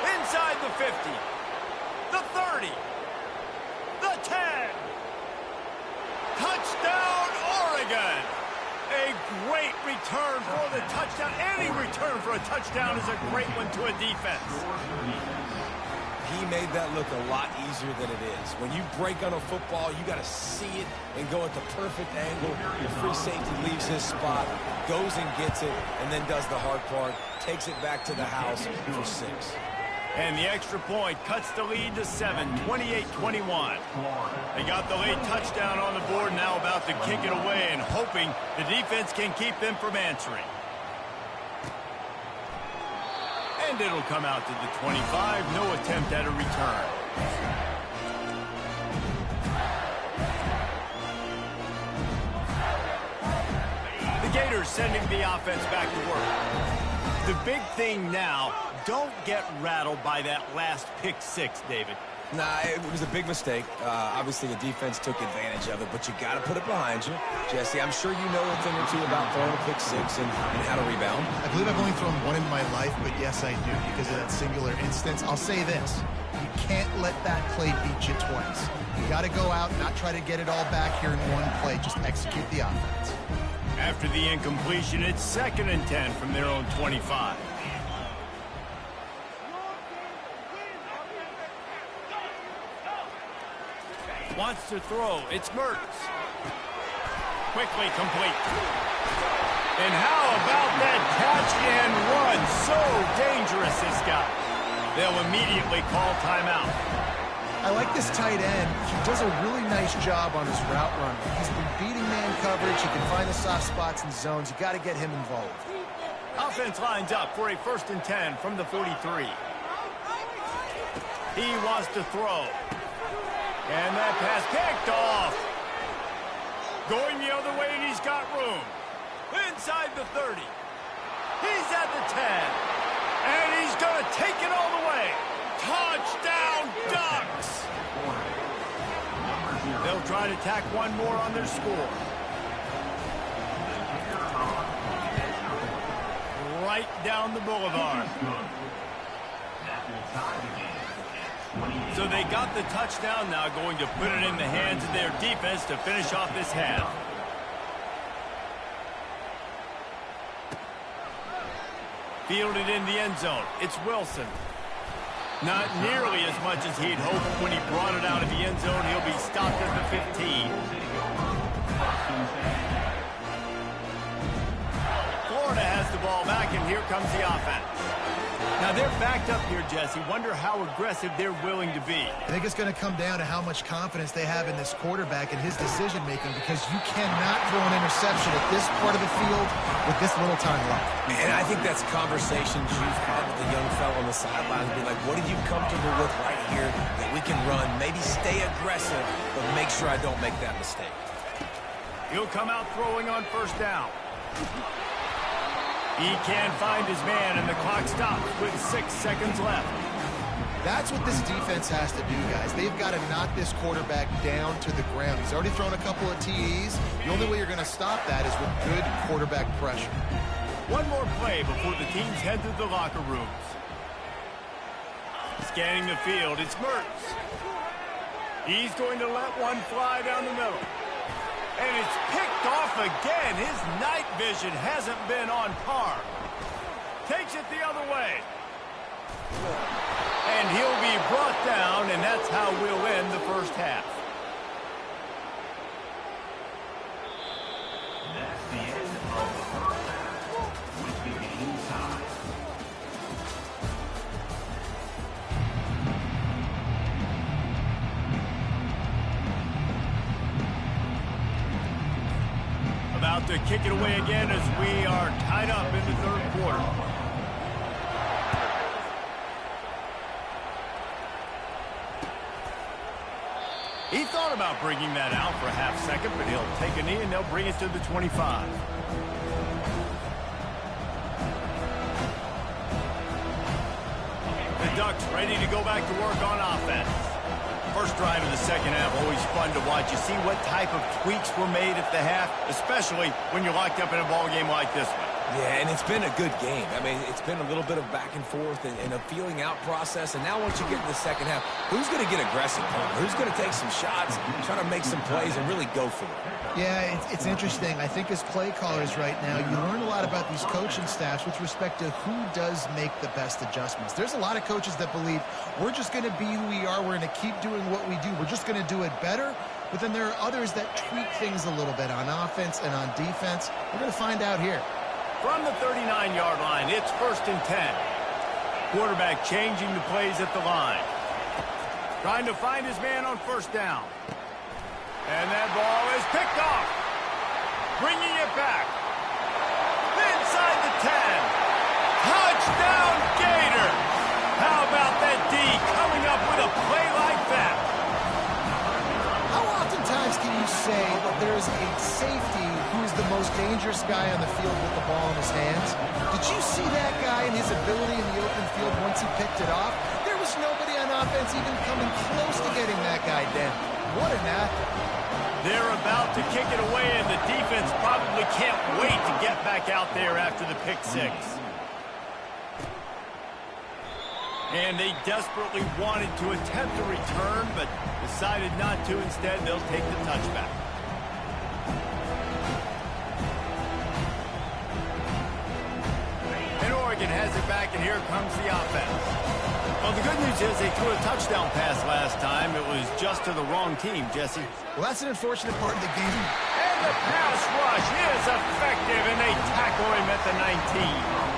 Inside the 50, the 30, the 10. Touchdown, Oregon! A great return for the touchdown. Any return for a touchdown is a great one to a defense. He made that look a lot easier than it is. When you break on a football, you got to see it and go at the perfect angle. The free safety leaves his spot, goes and gets it, and then does the hard part, takes it back to the house for 6. And the extra point cuts the lead to 7, 28-21. They got the late touchdown on the board, now about to kick it away and hoping the defense can keep them from answering. And it'll come out to the 25, no attempt at a return. The Gators sending the offense back to work. The big thing now, don't get rattled by that last pick six, David. Nah, it was a big mistake. Obviously, the defense took advantage of it, but you got to put it behind you. Jesse, I'm sure you know a thing or two about throwing a pick six and how to rebound. I believe I've only thrown one in my life, but yes, I do because of that singular instance. I'll say this. You can't let that play beat you twice. You got to go out, not try to get it all back here in one play. Just execute the offense. After the incompletion, it's 2nd and 10 from their own 25. Wants to throw. It's Mertz. Quickly complete. And how about that catch and run? So dangerous, this guy. They'll immediately call timeout. I like this tight end. He does a really nice job on his route running. He's been beating man coverage. He can find the soft spots and zones. You got to get him involved. Offense lines up for a 1st and 10 from the 43. He wants to throw. And that pass picked off. Going the other way, and he's got room. Inside the 30. He's at the 10. And he's going to take it all the way. Touchdown, Ducks! They'll try to tack one more on their score. Right down the boulevard. So they got the touchdown now, going to put it in the hands of their defense to finish off this half. Fielded in the end zone. It's Wilson. Not nearly as much as he'd hoped when he brought it out of the end zone. He'll be stopped at the 15. Florida has the ball back, and here comes the offense. Now, they're backed up here, Jesse. Wonder how aggressive they're willing to be. I think it's going to come down to how much confidence they have in this quarterback and his decision-making, because you cannot throw an interception at this part of the field with this little time left. And I think that's conversations you've had with the young fellow on the sideline. Be like, what are you comfortable with right here that we can run? Maybe stay aggressive, but make sure I don't make that mistake. He'll come out throwing on 1st down. He can't find his man, and the clock stops with 6 seconds left. That's what this defense has to do, guys. They've got to knock this quarterback down to the ground. He's already thrown a couple of TDs. The only way you're going to stop that is with good quarterback pressure. One more play before the teams head to the locker rooms. Scanning the field, it's Mertz. He's going to let one fly down the middle. And it's picked off again. His night vision hasn't been on par. Takes it the other way. And he'll be brought down, and that's how we'll end the first half. That's the end of the first half, with the game tied. About to kick it away again as we are tied up in the 3rd quarter. He thought about bringing that out for a half second, but he'll take a knee and they'll bring it to the 25. The Ducks ready to go back to work on offense. First drive of the 2nd half, always fun to watch. You see what type of tweaks were made at the half, especially when you're locked up in a ball game like this one. Yeah, and it's been a good game. I mean, it's been a little bit of back and forth and a feeling out process. And now once you get in the 2nd half, who's going to get aggressive? Who's going to take some shots, try to make some plays, and really go for it? Yeah, it's interesting. I think as play callers right now, you learn a lot about these coaching staffs with respect to who does make the best adjustments. There's a lot of coaches that believe we're just going to be who we are. We're going to keep doing what we do. We're just going to do it better. But then there are others that tweak things a little bit on offense and on defense. We're going to find out here. From the 39-yard line, it's 1st and 10. Quarterback changing the plays at the line. Trying to find his man on 1st down. And that ball is picked off. Bringing it back. Inside the 10. Touchdown, Gator. How about that D coming up with a play like say that there's a safety who's the most dangerous guy on the field with the ball in his hands. Did you see that guy and his ability in the open field once he picked it off? There was nobody on offense even coming close to getting that guy down. What an athlete. They're about to kick it away, and the defense probably can't wait to get back out there after the pick six. And they desperately wanted to attempt a return, but decided not to. Instead, they'll take the touchback. And Oregon has it back, and here comes the offense. Well, the good news is they threw a touchdown pass last time. It was just to the wrong team, Jesse. Well, that's an unfortunate part of the game. And the pass rush is effective, and they tackle him at the 19.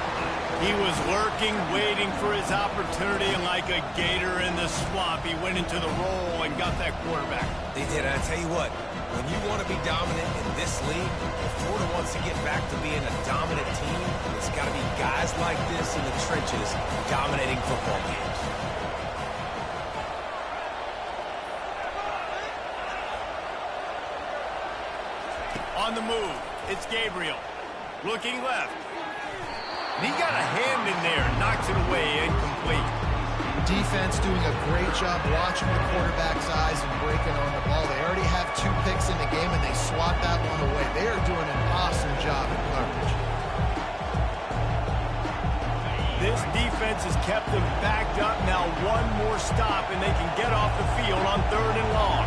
He was lurking, waiting for his opportunity, and like a gator in the swamp, he went into the roll and got that quarterback. They did, and I tell you what, when you want to be dominant in this league, if Florida wants to get back to being a dominant team, it's got to be guys like this in the trenches dominating football games. On the move, it's Gabriel. Looking left. And he got a hand in there, knocks it away, incomplete. Defense doing a great job watching the quarterback's eyes and breaking on the ball. They already have 2 picks in the game, and they swat that one away. They are doing an awesome job in coverage. This defense has kept them backed up. Now one more stop, and they can get off the field on 3rd and long.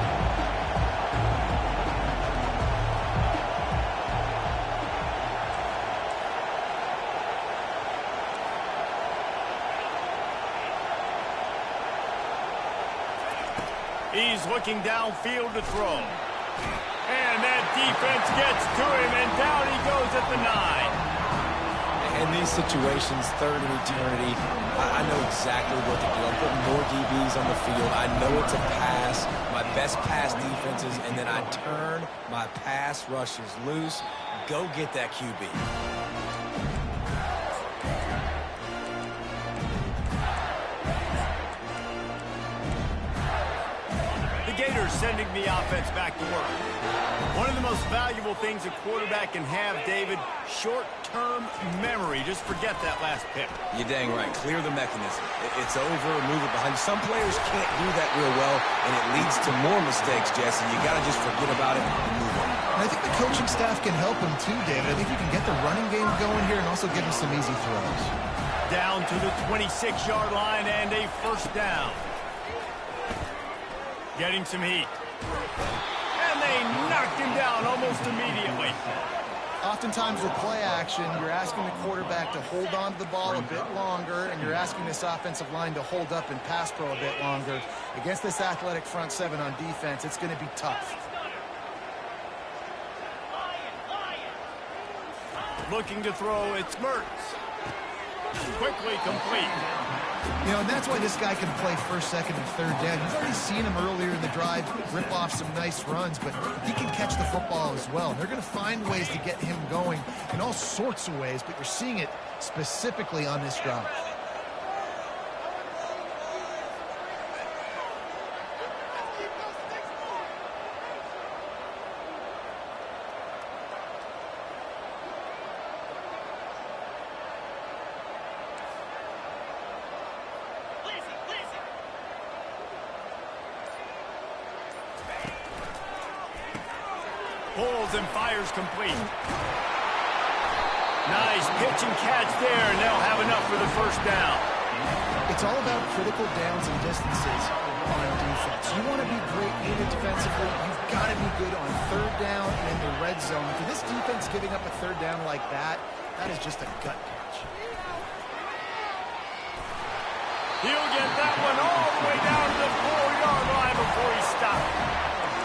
He's looking downfield to throw. And that defense gets to him, and down he goes at the 9. In these situations, 3rd and eternity, I know exactly what to do. I'm putting more DBs on the field. I know it's a pass, my best pass defenses, and then I turn my pass rushes loose. Go get that QB. Gators sending the offense back to work. One of the most valuable things a quarterback can have, David, short-term memory. Just forget that last pick. You're dang right. Clear the mechanism. It's over, move it behind. Some players can't do that real well, and it leads to more mistakes, Jesse. You got to just forget about it and move on. And I think the coaching staff can help him too, David. I think you can get the running game going here and also give him some easy throws. Down to the 26-yard line and a 1st down. Getting some heat. And they knocked him down almost immediately. Oftentimes with play action, you're asking the quarterback to hold on to the ball a bit longer, and you're asking this offensive line to hold up in pass pro a bit longer. Against this athletic front 7 on defense, it's going to be tough. Looking to throw, it's Mertz. Quickly complete. You know, and that's why this guy can play 1st, 2nd, and 3rd down. You've already seen him earlier in the drive rip off some nice runs, but he can catch the football as well. And they're going to find ways to get him going in all sorts of ways, but you're seeing it specifically on this drive. Pulls and fires complete. Nice pitch and catch there, and they'll have enough for the 1st down. It's all about critical downs and distances on defense. You want to be great unit defensively, you've got to be good on 3rd down and in the red zone. For this defense giving up a 3rd down like that, that is just a gut catch. He'll get that one all the way down to the 4-yard line before he stops.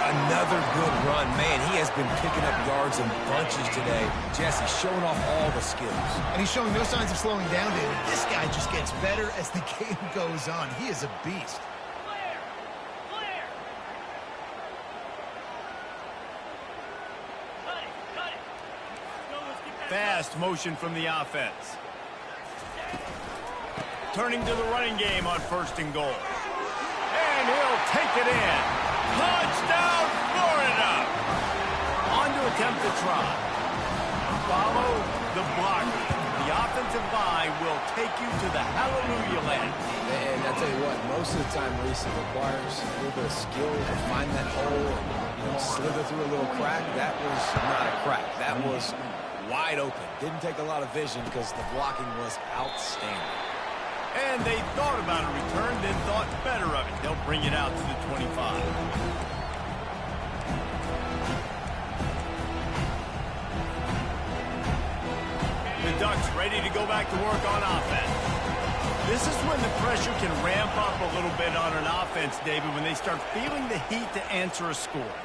Another good run. Man, he has been picking up yards in bunches today. Jesse showing off all the skills. And he's showing no signs of slowing down, David. This guy just gets better as the game goes on. He is a beast. Fast motion from the offense. Turning to the running game on 1st and goal. And he'll take it in. Touchdown, Florida! attempt to try. Follow the blocker. The offensive line will take you to the hallelujah land. And I tell you what, most of the time, Reese, it requires a little bit of skill to find that hole and slither through a little crack. That was not a crack. That was wide open. Didn't take a lot of vision because the blocking was outstanding. And they thought about a return, then thought better of it. They'll bring it out to the 25. The Ducks ready to go back to work on offense. This is when the pressure can ramp up a little bit on an offense, David, when they start feeling the heat to answer a score.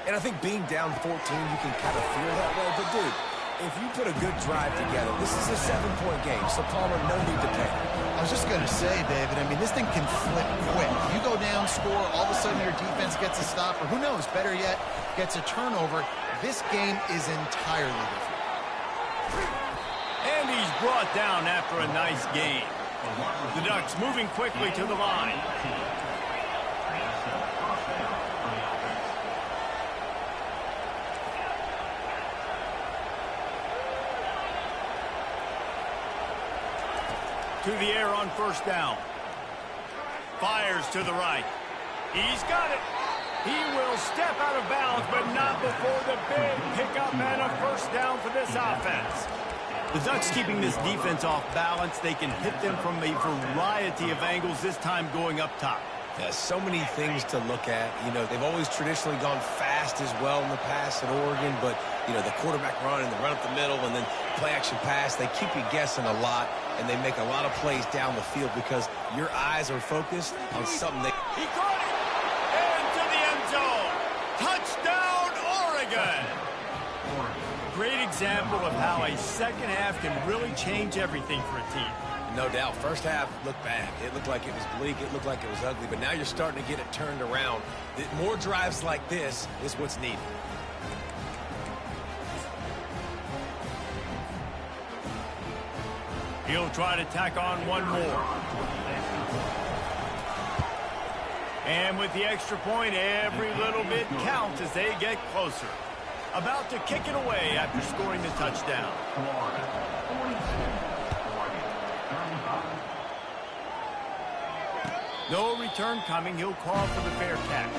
And I think being down 14, you can kind of feel that way. But, dude, if you put a good drive together, this is a 7-point game, so Palmer, no need to panic. I was just going to say, David, I mean, this thing can flip quick. You go down, score, all of a sudden your defense gets a stop, or who knows, better yet, gets a turnover. This game is entirely different. And he's brought down after a nice game. The Ducks moving quickly to the line. To the air on first down. Fires to the right. He's got it. He will step out of bounds, but not before the big pickup and a first down for this offense. The Ducks keeping this defense off balance. They can hit them from a variety of angles, this time going up top. Yeah, so many things to look at. You know, they've always traditionally gone fast as well in the past at Oregon, but, you know, the quarterback run and the run up the middle and then play-action pass, they keep you guessing a lot, and they make a lot of plays down the field because your eyes are focused on something that... He caught it! Into the end zone! Touchdown, Oregon! Great example of how a second half can really change everything for a team. No doubt. First half looked bad. It looked like it was bleak. It looked like it was ugly. But now you're starting to get it turned around. More drives like this is what's needed. He'll try to tack on one more. And with the extra point, every little bit counts as they get closer. About to kick it away after scoring the touchdown. No return coming. He'll call for the fair catch.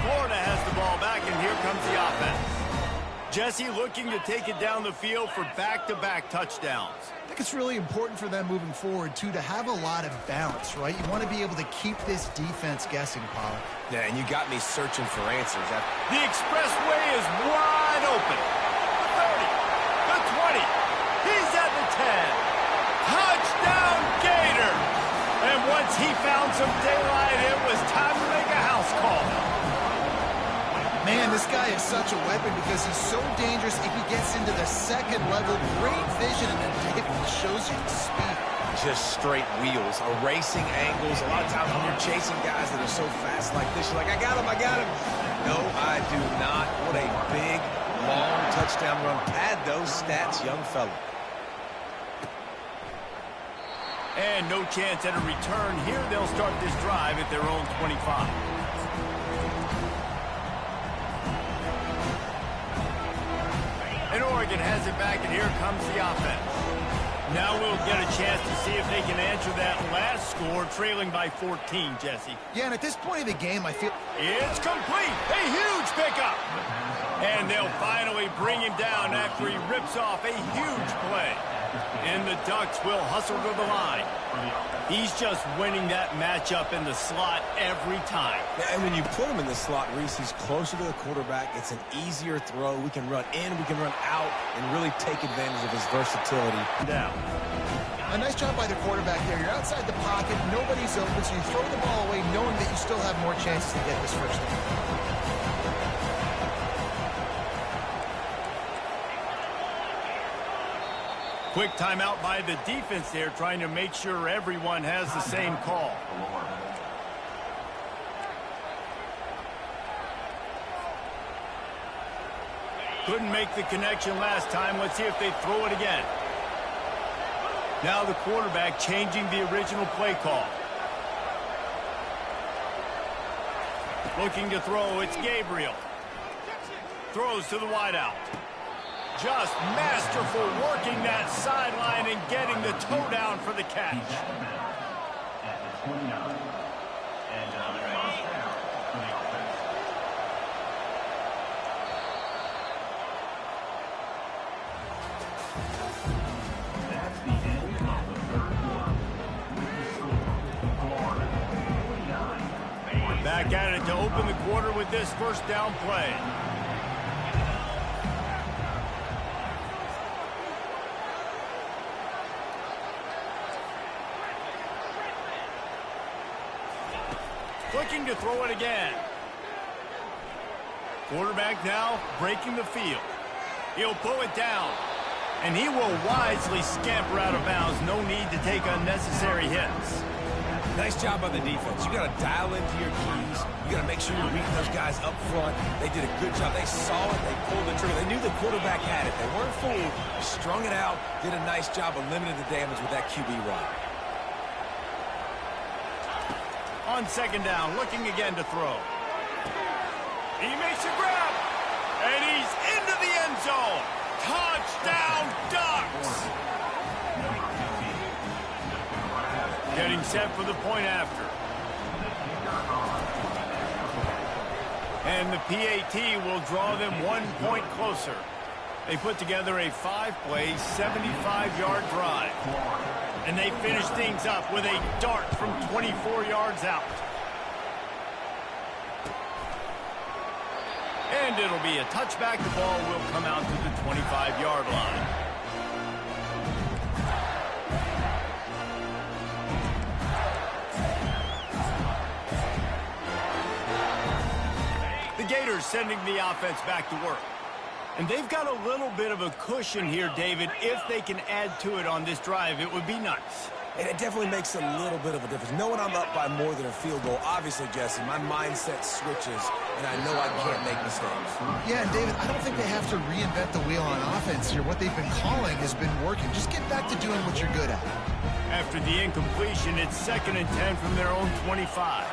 Florida has the ball back, and here comes the offense. Jesse looking to take it down the field for back-to-back touchdowns. I think it's really important for them moving forward, too, to have a lot of balance, right? You want to be able to keep this defense guessing, Pollard. Yeah, and you got me searching for answers. The expressway is wide open. The 30, the 20, he's at the 10. Touchdown, Gator! And once he found some daylight, it was time to make a house call. Man, this guy is such a weapon because he's so dangerous if he gets into the second level. Great vision, and then David shows you the speed. Just straight wheels, erasing angles. A lot of times when you're chasing guys that are so fast like this, you're like, I got him, I got him. No, I do not. What a big, long touchdown run. Pad those stats, young fella. And no chance at a return here. They'll start this drive at their own 25. And Oregon has it back, and here comes the offense. Now we'll get a chance to see if they can answer that last score, trailing by 14, Jesse. Yeah, and at this point of the game, I feel... It's complete. A huge pickup. And they'll finally bring him down after he rips off a huge play. And the Ducks will hustle to the line. He's just winning that matchup in the slot every time. And when you put him in the slot, Reese, he's closer to the quarterback. It's an easier throw. We can run in, we can run out, and really take advantage of his versatility. Down. A nice job by the quarterback there. You're outside the pocket, nobody's open, so you throw the ball away knowing that you still have more chances to get this first down. Quick timeout by the defense there, trying to make sure everyone has the same call. Couldn't make the connection last time. Let's see if they throw it again. Now the quarterback changing the original play call. Looking to throw, it's Gabriel. Throws to the wideout. Just masterful working that sideline and getting the toe down for the catch. At the 29. And another first down for the offense. That's the end of the third quarter. With the score, Florida 49. Back at it to open the quarter with this first down play. Looking to throw it again. Quarterback now breaking the field. He'll pull it down. And he will wisely scamper out of bounds. No need to take unnecessary hits. Nice job by the defense. You got to dial into your keys. You got to make sure you're reading those guys up front. They did a good job. They saw it. They pulled the trigger. They knew the quarterback had it. They weren't fooled. They strung it out. Did a nice job of limiting the damage with that QB run. On second down, looking again to throw. He makes a grab. And he's into the end zone. Touchdown, Ducks! Getting set for the point after. And the PAT will draw them 1 point closer. They put together a 5-play, 75-yard drive. And they finish things up with a dart from 24 yards out. And it'll be a touchback. The ball will come out to the 25-yard line. The Gators sending the offense back to work. And they've got a little bit of a cushion here, David. If they can add to it on this drive, it would be nice. And it definitely makes a little bit of a difference. Knowing I'm up by more than a field goal, obviously, Jesse, my mindset switches, and I know I can't make mistakes. Yeah, and David, I don't think they have to reinvent the wheel on offense here. What they've been calling has been working. Just get back to doing what you're good at. After the incompletion, it's 2nd and 10 from their own 25.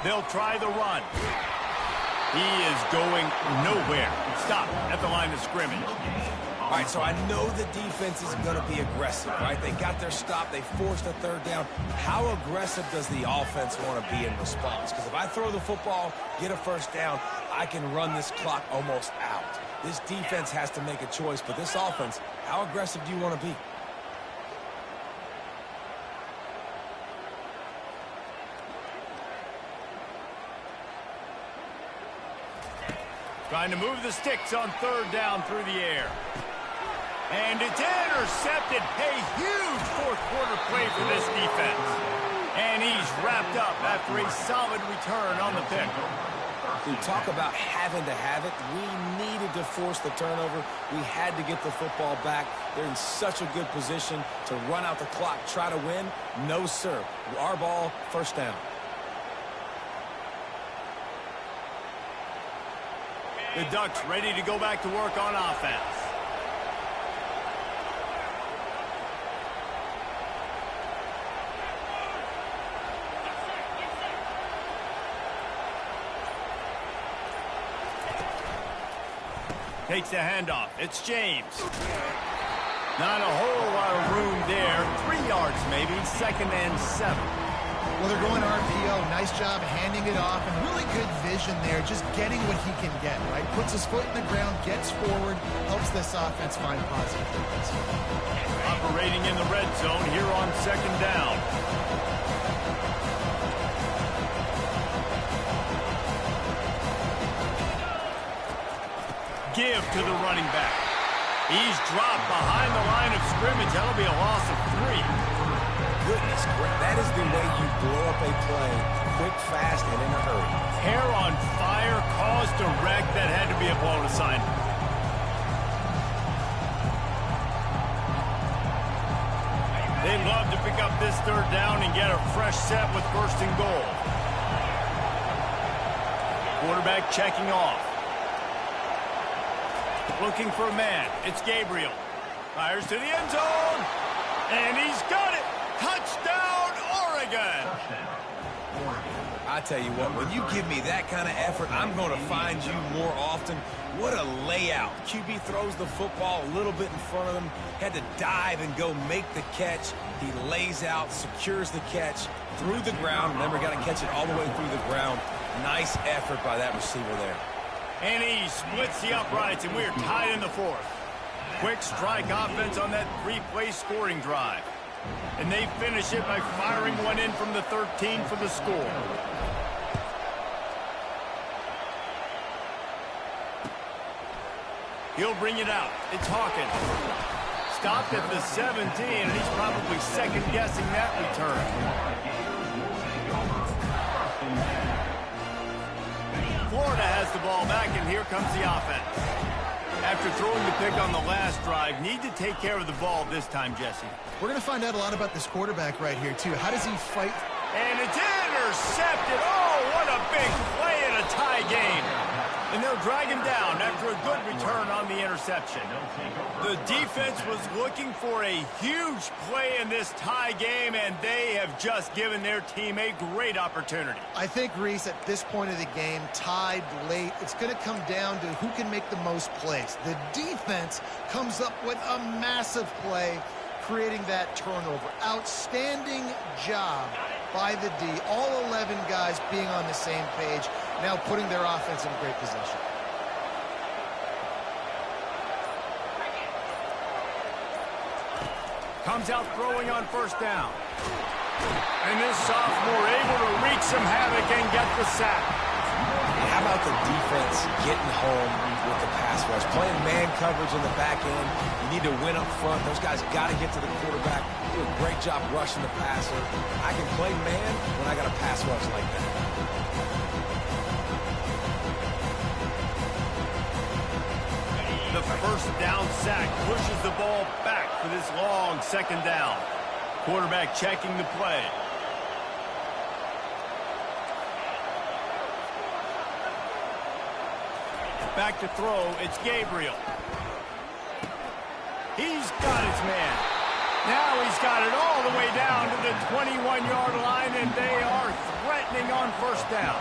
They'll try the run. He is going nowhere. Stop at the line of scrimmage. All right, so I know the defense is going to be aggressive, right? They got their stop. They forced a third down. How aggressive does the offense want to be in response? Because if I throw the football, get a first down, I can run this clock almost out. This defense has to make a choice, but this offense, how aggressive do you want to be? Trying to move the sticks on third down through the air. And it's intercepted. A huge fourth quarter play for this defense. And he's wrapped up after a solid return on the pick. We talk about having to have it. We needed to force the turnover. We had to get the football back. They're in such a good position to run out the clock, try to win. No, sir. Our ball, first down. The Ducks ready to go back to work on offense. Takes the handoff. It's James. Not a whole lot of room there. 3 yards maybe. 2nd and 7. Well, they're going RPO. Nice job handing it off, and really good vision there, just getting what he can get, right? Puts his foot in the ground, gets forward, helps this offense find positive things. Operating in the red zone here on 2nd down. Give to the running back. He's dropped behind the line of scrimmage. That'll be a loss of 3. Goodness, that is the way you blow up a play, quick, fast, and in a hurry. Hair on fire, caused a wreck. That had to be a blown assignment. They'd love to pick up this third down and get a fresh set with 1st and goal. Quarterback checking off. Looking for a man. It's Gabriel. Fires to the end zone. And he's got it. Touchdown! I tell you what, when you give me that kind of effort, I'm going to find you more often. What a layout. QB throws the football a little bit in front of him, had to dive and go make the catch. He lays out, secures the catch through the ground. Remember, got to catch it all the way through the ground. Nice effort by that receiver there. And he splits the uprights, and we're tied in the fourth. Quick strike offense on that three-play scoring drive. And they finish it by firing one in from the 13 for the score. He'll bring it out. It's Hawkins. Stopped at the 17, and he's probably second-guessing that return. Florida has the ball back, and here comes the offense. After throwing the pick on the last drive, need to take care of the ball this time, Jesse. We're going to find out a lot about this quarterback right here, too. How does he fight? And it's intercepted. Oh, what a big play in a tie game. And they'll drag him down after a good return on the interception. The defense was looking for a huge play in this tie game, and they have just given their team a great opportunity. I think, Reese, at this point of the game, tied late, it's going to come down to who can make the most plays. The defense comes up with a massive play, creating that turnover. Outstanding job by the D. All 11 guys being on the same page, now putting their offense in great position. Comes out throwing on first down. And this sophomore able to wreak some havoc and get the sack. How about the defense getting home with the pass rush? Playing man coverage in the back end. You need to win up front. Those guys got to get to the quarterback. Do a great job rushing the passer. I can play man when I got a pass rush like that. The first down sack pushes the ball back for this long second down. Quarterback checking the play. Back to throw, it's Gabriel. He's got his man. Now he's got it all the way down to the 21-yard line, and they are threatening on first down.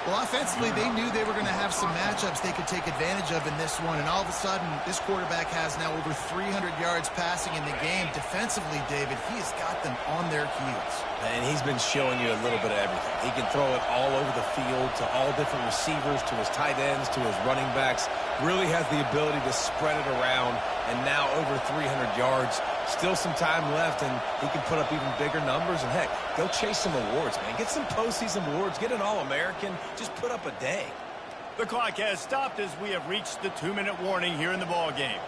Well, offensively, they knew they were going to have some matchups they could take advantage of in this one, and all of a sudden, this quarterback has now over 300 yards passing in the game. Defensively, David, he has got them on their heels. And he's been showing you a little bit of everything. He can throw it all over the field to all different receivers, to his tight ends, to his running backs. Really has the ability to spread it around, and now over 300 yards. Still some time left, and he can put up even bigger numbers. And, heck, go chase some awards, man. Get some postseason awards. Get an All-American. Just put up a day. The clock has stopped as we have reached the 2-minute warning here in the ball game.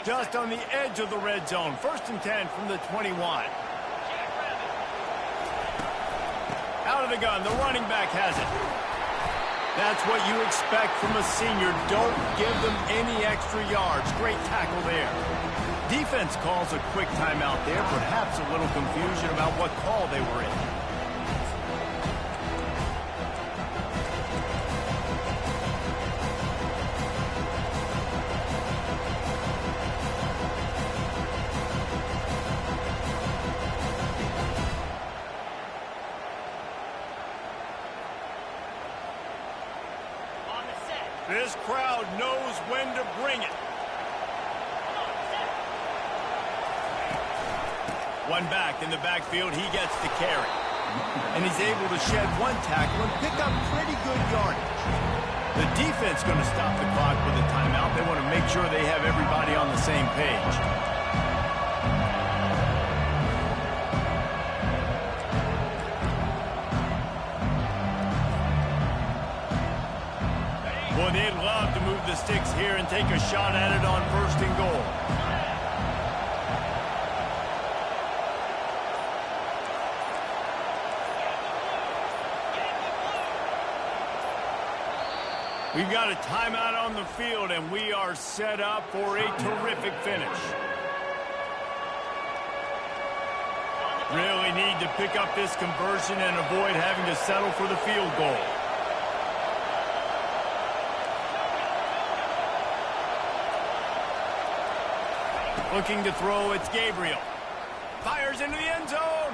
Just on the edge of the red zone. 1st and 10 from the 21. Out of the gun, the running back has it. That's what you expect from a senior. Don't give them any extra yards. Great tackle there. Defense calls a quick timeout there. Perhaps a little confusion about what call they were in. This crowd knows when to bring it. One back in the backfield, he gets the carry. And he's able to shed one tackle and pick up pretty good yardage. The defense going to stop the clock with a timeout. They want to make sure they have everybody on the same page. Boy, they'd love to move the sticks here and take a shot at it on 1st and goal. We've got a timeout on the field, and we are set up for a terrific finish. Really need to pick up this conversion and avoid having to settle for the field goal. Looking to throw, it's Gabriel. Fires into the end zone.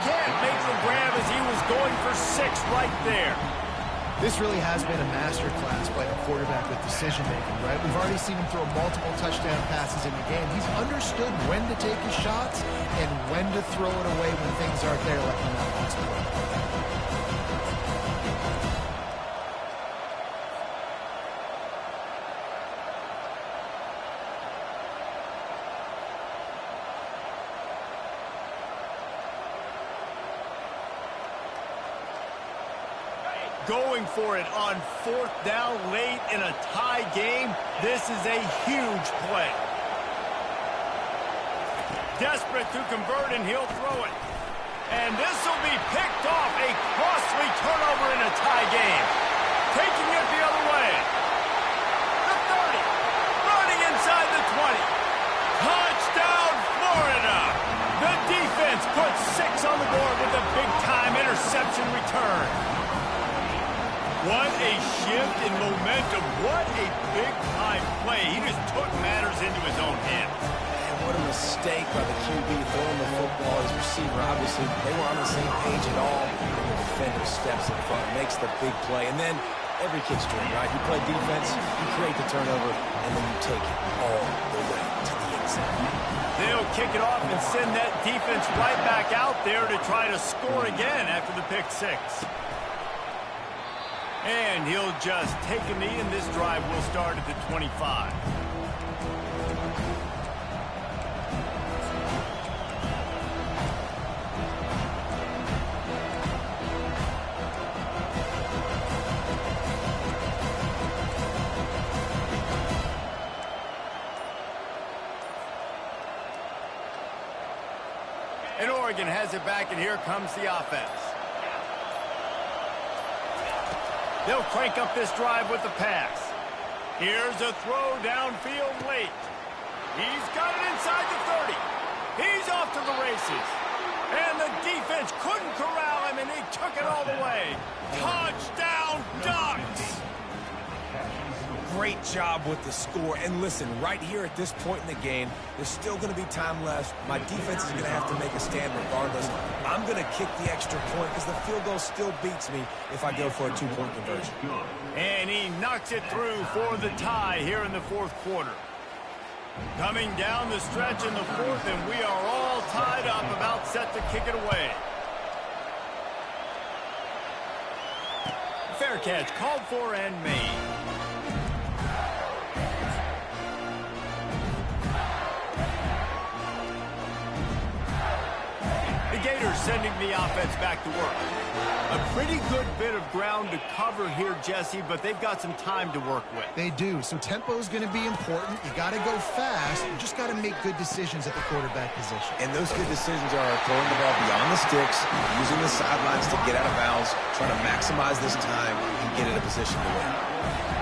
Can't make the grab as he was going for 6 right there. This really has been a master class by the quarterback with decision-making, right? We've already seen him throw multiple touchdown passes in the game. He's understood when to take his shots and when to throw it away when things aren't there like he now wants to. Going for it on 4th down late in a tie game. This is a huge play. Desperate to convert, and he'll throw it. And this will be picked off. A costly turnover in a tie game. Taking it the other way. The 30. Running inside the 20. Touchdown, Florida. The defense puts 6 on the board with a big-time interception return. What a shift in momentum. What a big-time play. He just took matters into his own hands. And what a mistake by the QB throwing the football. His receiver, obviously, they were on the same page at all. And the defender steps in front, makes the big play. And then every kid's dream, right? You play defense, you create the turnover, and then you take it all the way to the end zone. They'll kick it off and send that defense right back out there to try to score again after the pick 6. And he'll just take a knee, and this drive will start at the 25. And Oregon has it back, and here comes the offense. They'll crank up this drive with the pass. Here's a throw downfield late. He's got it inside the 30. He's off to the races. And the defense couldn't corral him, and he took it all the way. Touchdown, Ducks! Great job with the score. And listen, right here at this point in the game, there's still going to be time left. My defense is going to have to make a stand regardless. I'm going to kick the extra point because the field goal still beats me if I go for a 2-point conversion. And he knocks it through for the tie here in the 4th quarter. Coming down the stretch in the 4th, and we are all tied up, about set to kick it away. Fair catch called for and made. Gators sending the offense back to work. A pretty good bit of ground to cover here, Jesse, but they've got some time to work with. They do. So tempo is going to be important. You got to go fast. You just got to make good decisions at the quarterback position. And those good decisions are throwing the ball beyond the sticks, using the sidelines to get out of bounds, trying to maximize this time and get in a position to win.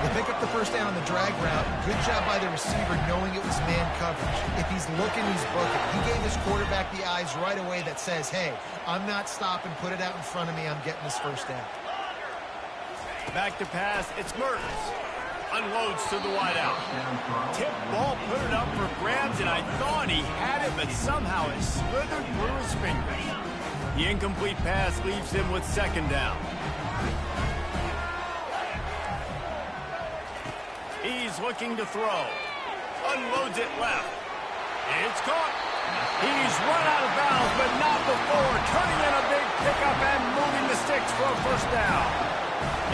They pick up the first down on the drag route. Good job by the receiver knowing it was man coverage. If he's looking, he's booking. He gave his quarterback the eyes right away that says, hey, I'm not stopping. Put it out in front of me. I'm getting this first down. Back to pass. It's Mertens. Unloads to the wideout. Tip ball, put it up for grabs, and I thought he had it, but somehow it slithered through his fingers. The incomplete pass leaves him with 2nd down. He's looking to throw. Unloads it left. It's caught. He's run out of bounds, but not before. Turning in a big pickup and moving the sticks for a first down.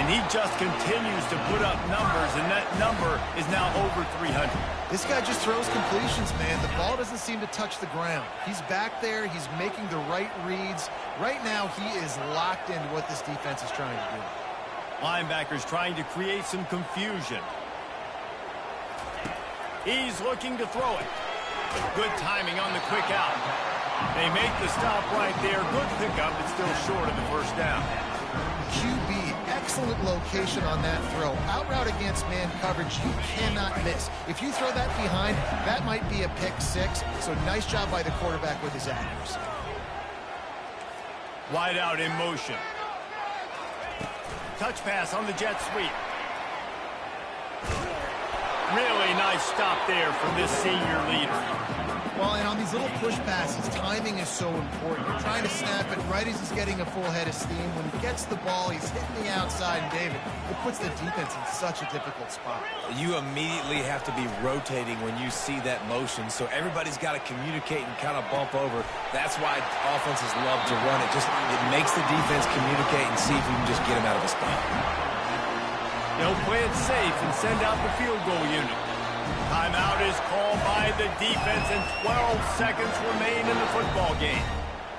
And he just continues to put up numbers, and that number is now over 300. This guy just throws completions, man. The ball doesn't seem to touch the ground. He's back there. He's making the right reads. Right now, he is locked into what this defense is trying to do. Linebackers trying to create some confusion. He's looking to throw it. Good timing on the quick out. They make the stop right there. Good pickup, but still short of the first down. QB, excellent excellent location on that throw. Out route against man coverage, you cannot miss. If you throw that behind, that might be a pick six. So nice job by the quarterback with his accuracy. Wide out in motion. Touch pass on the jet sweep. Really nice stop there from this senior leader. Well, and on these little push passes, timing is so important. You're trying to snap it right as he's getting a full head of steam. When he gets the ball, he's hitting the outside, and David, it puts the defense in such a difficult spot. You immediately have to be rotating when you see that motion, so everybody's got to communicate and kind of bump over. That's why offenses love to run it. It makes the defense communicate and see if you can just get him out of a spot. They'll play it safe and send out the field goal unit. Timeout is called by the defense, and 12 seconds remain in the football game.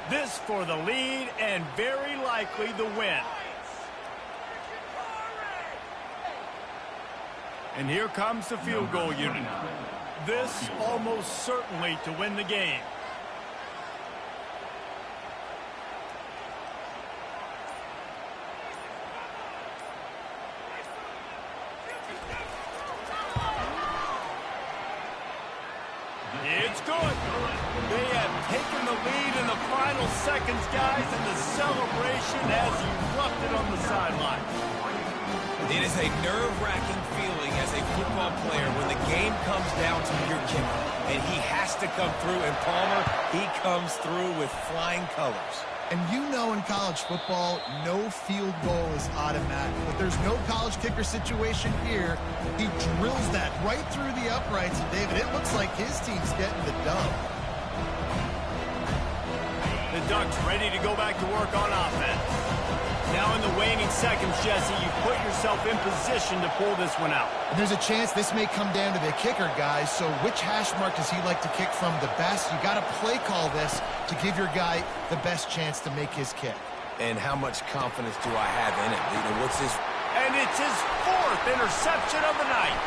This for the lead and very likely the win. And here comes the field goal unit. This almost certainly to win the game. It's good. They have taken the lead in the final seconds, guys, and the celebration has erupted on the sideline. It is a nerve-wracking feeling as a football player when the game comes down to your kicker, and he has to come through, and Palmer, he comes through with flying colors. And you know in college football, no field goal is automatic. But there's no college kicker situation here. He drills that right through the uprights. And, David, it looks like his team's getting the dub. The Ducks ready to go back to work on offense. Now in the waning seconds, Jesse, you put yourself in position to pull this one out. And there's a chance this may come down to the kicker, guys. So which hash mark does he like to kick from the best? You got to play call this to give your guy the best chance to make his kick. And how much confidence do I have in it? You know, what's his... And it's his 4th interception of the night.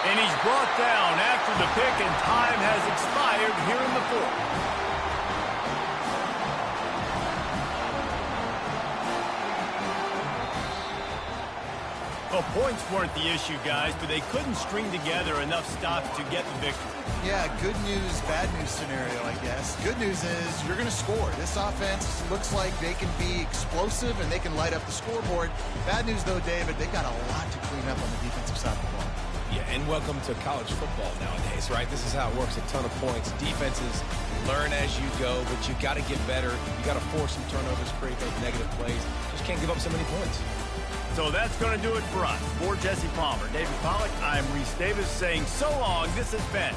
And he's brought down after the pick, and time has expired here in the 4th. Well, points weren't the issue, guys, but they couldn't string together enough stops to get the victory. Yeah, good news, bad news scenario, I guess. Good news is you're going to score. This offense looks like they can be explosive and they can light up the scoreboard. Bad news, though, David, they got a lot to clean up on the defensive side of the ball. Yeah, and welcome to college football nowadays, right? This is how it works, a ton of points. Defenses learn as you go, but you got to get better. You got to force some turnovers, create those negative plays. Just can't give up so many points. So that's going to do it for us. For Jesse Palmer, David Pollack, I'm Reese Davis saying so long. This has been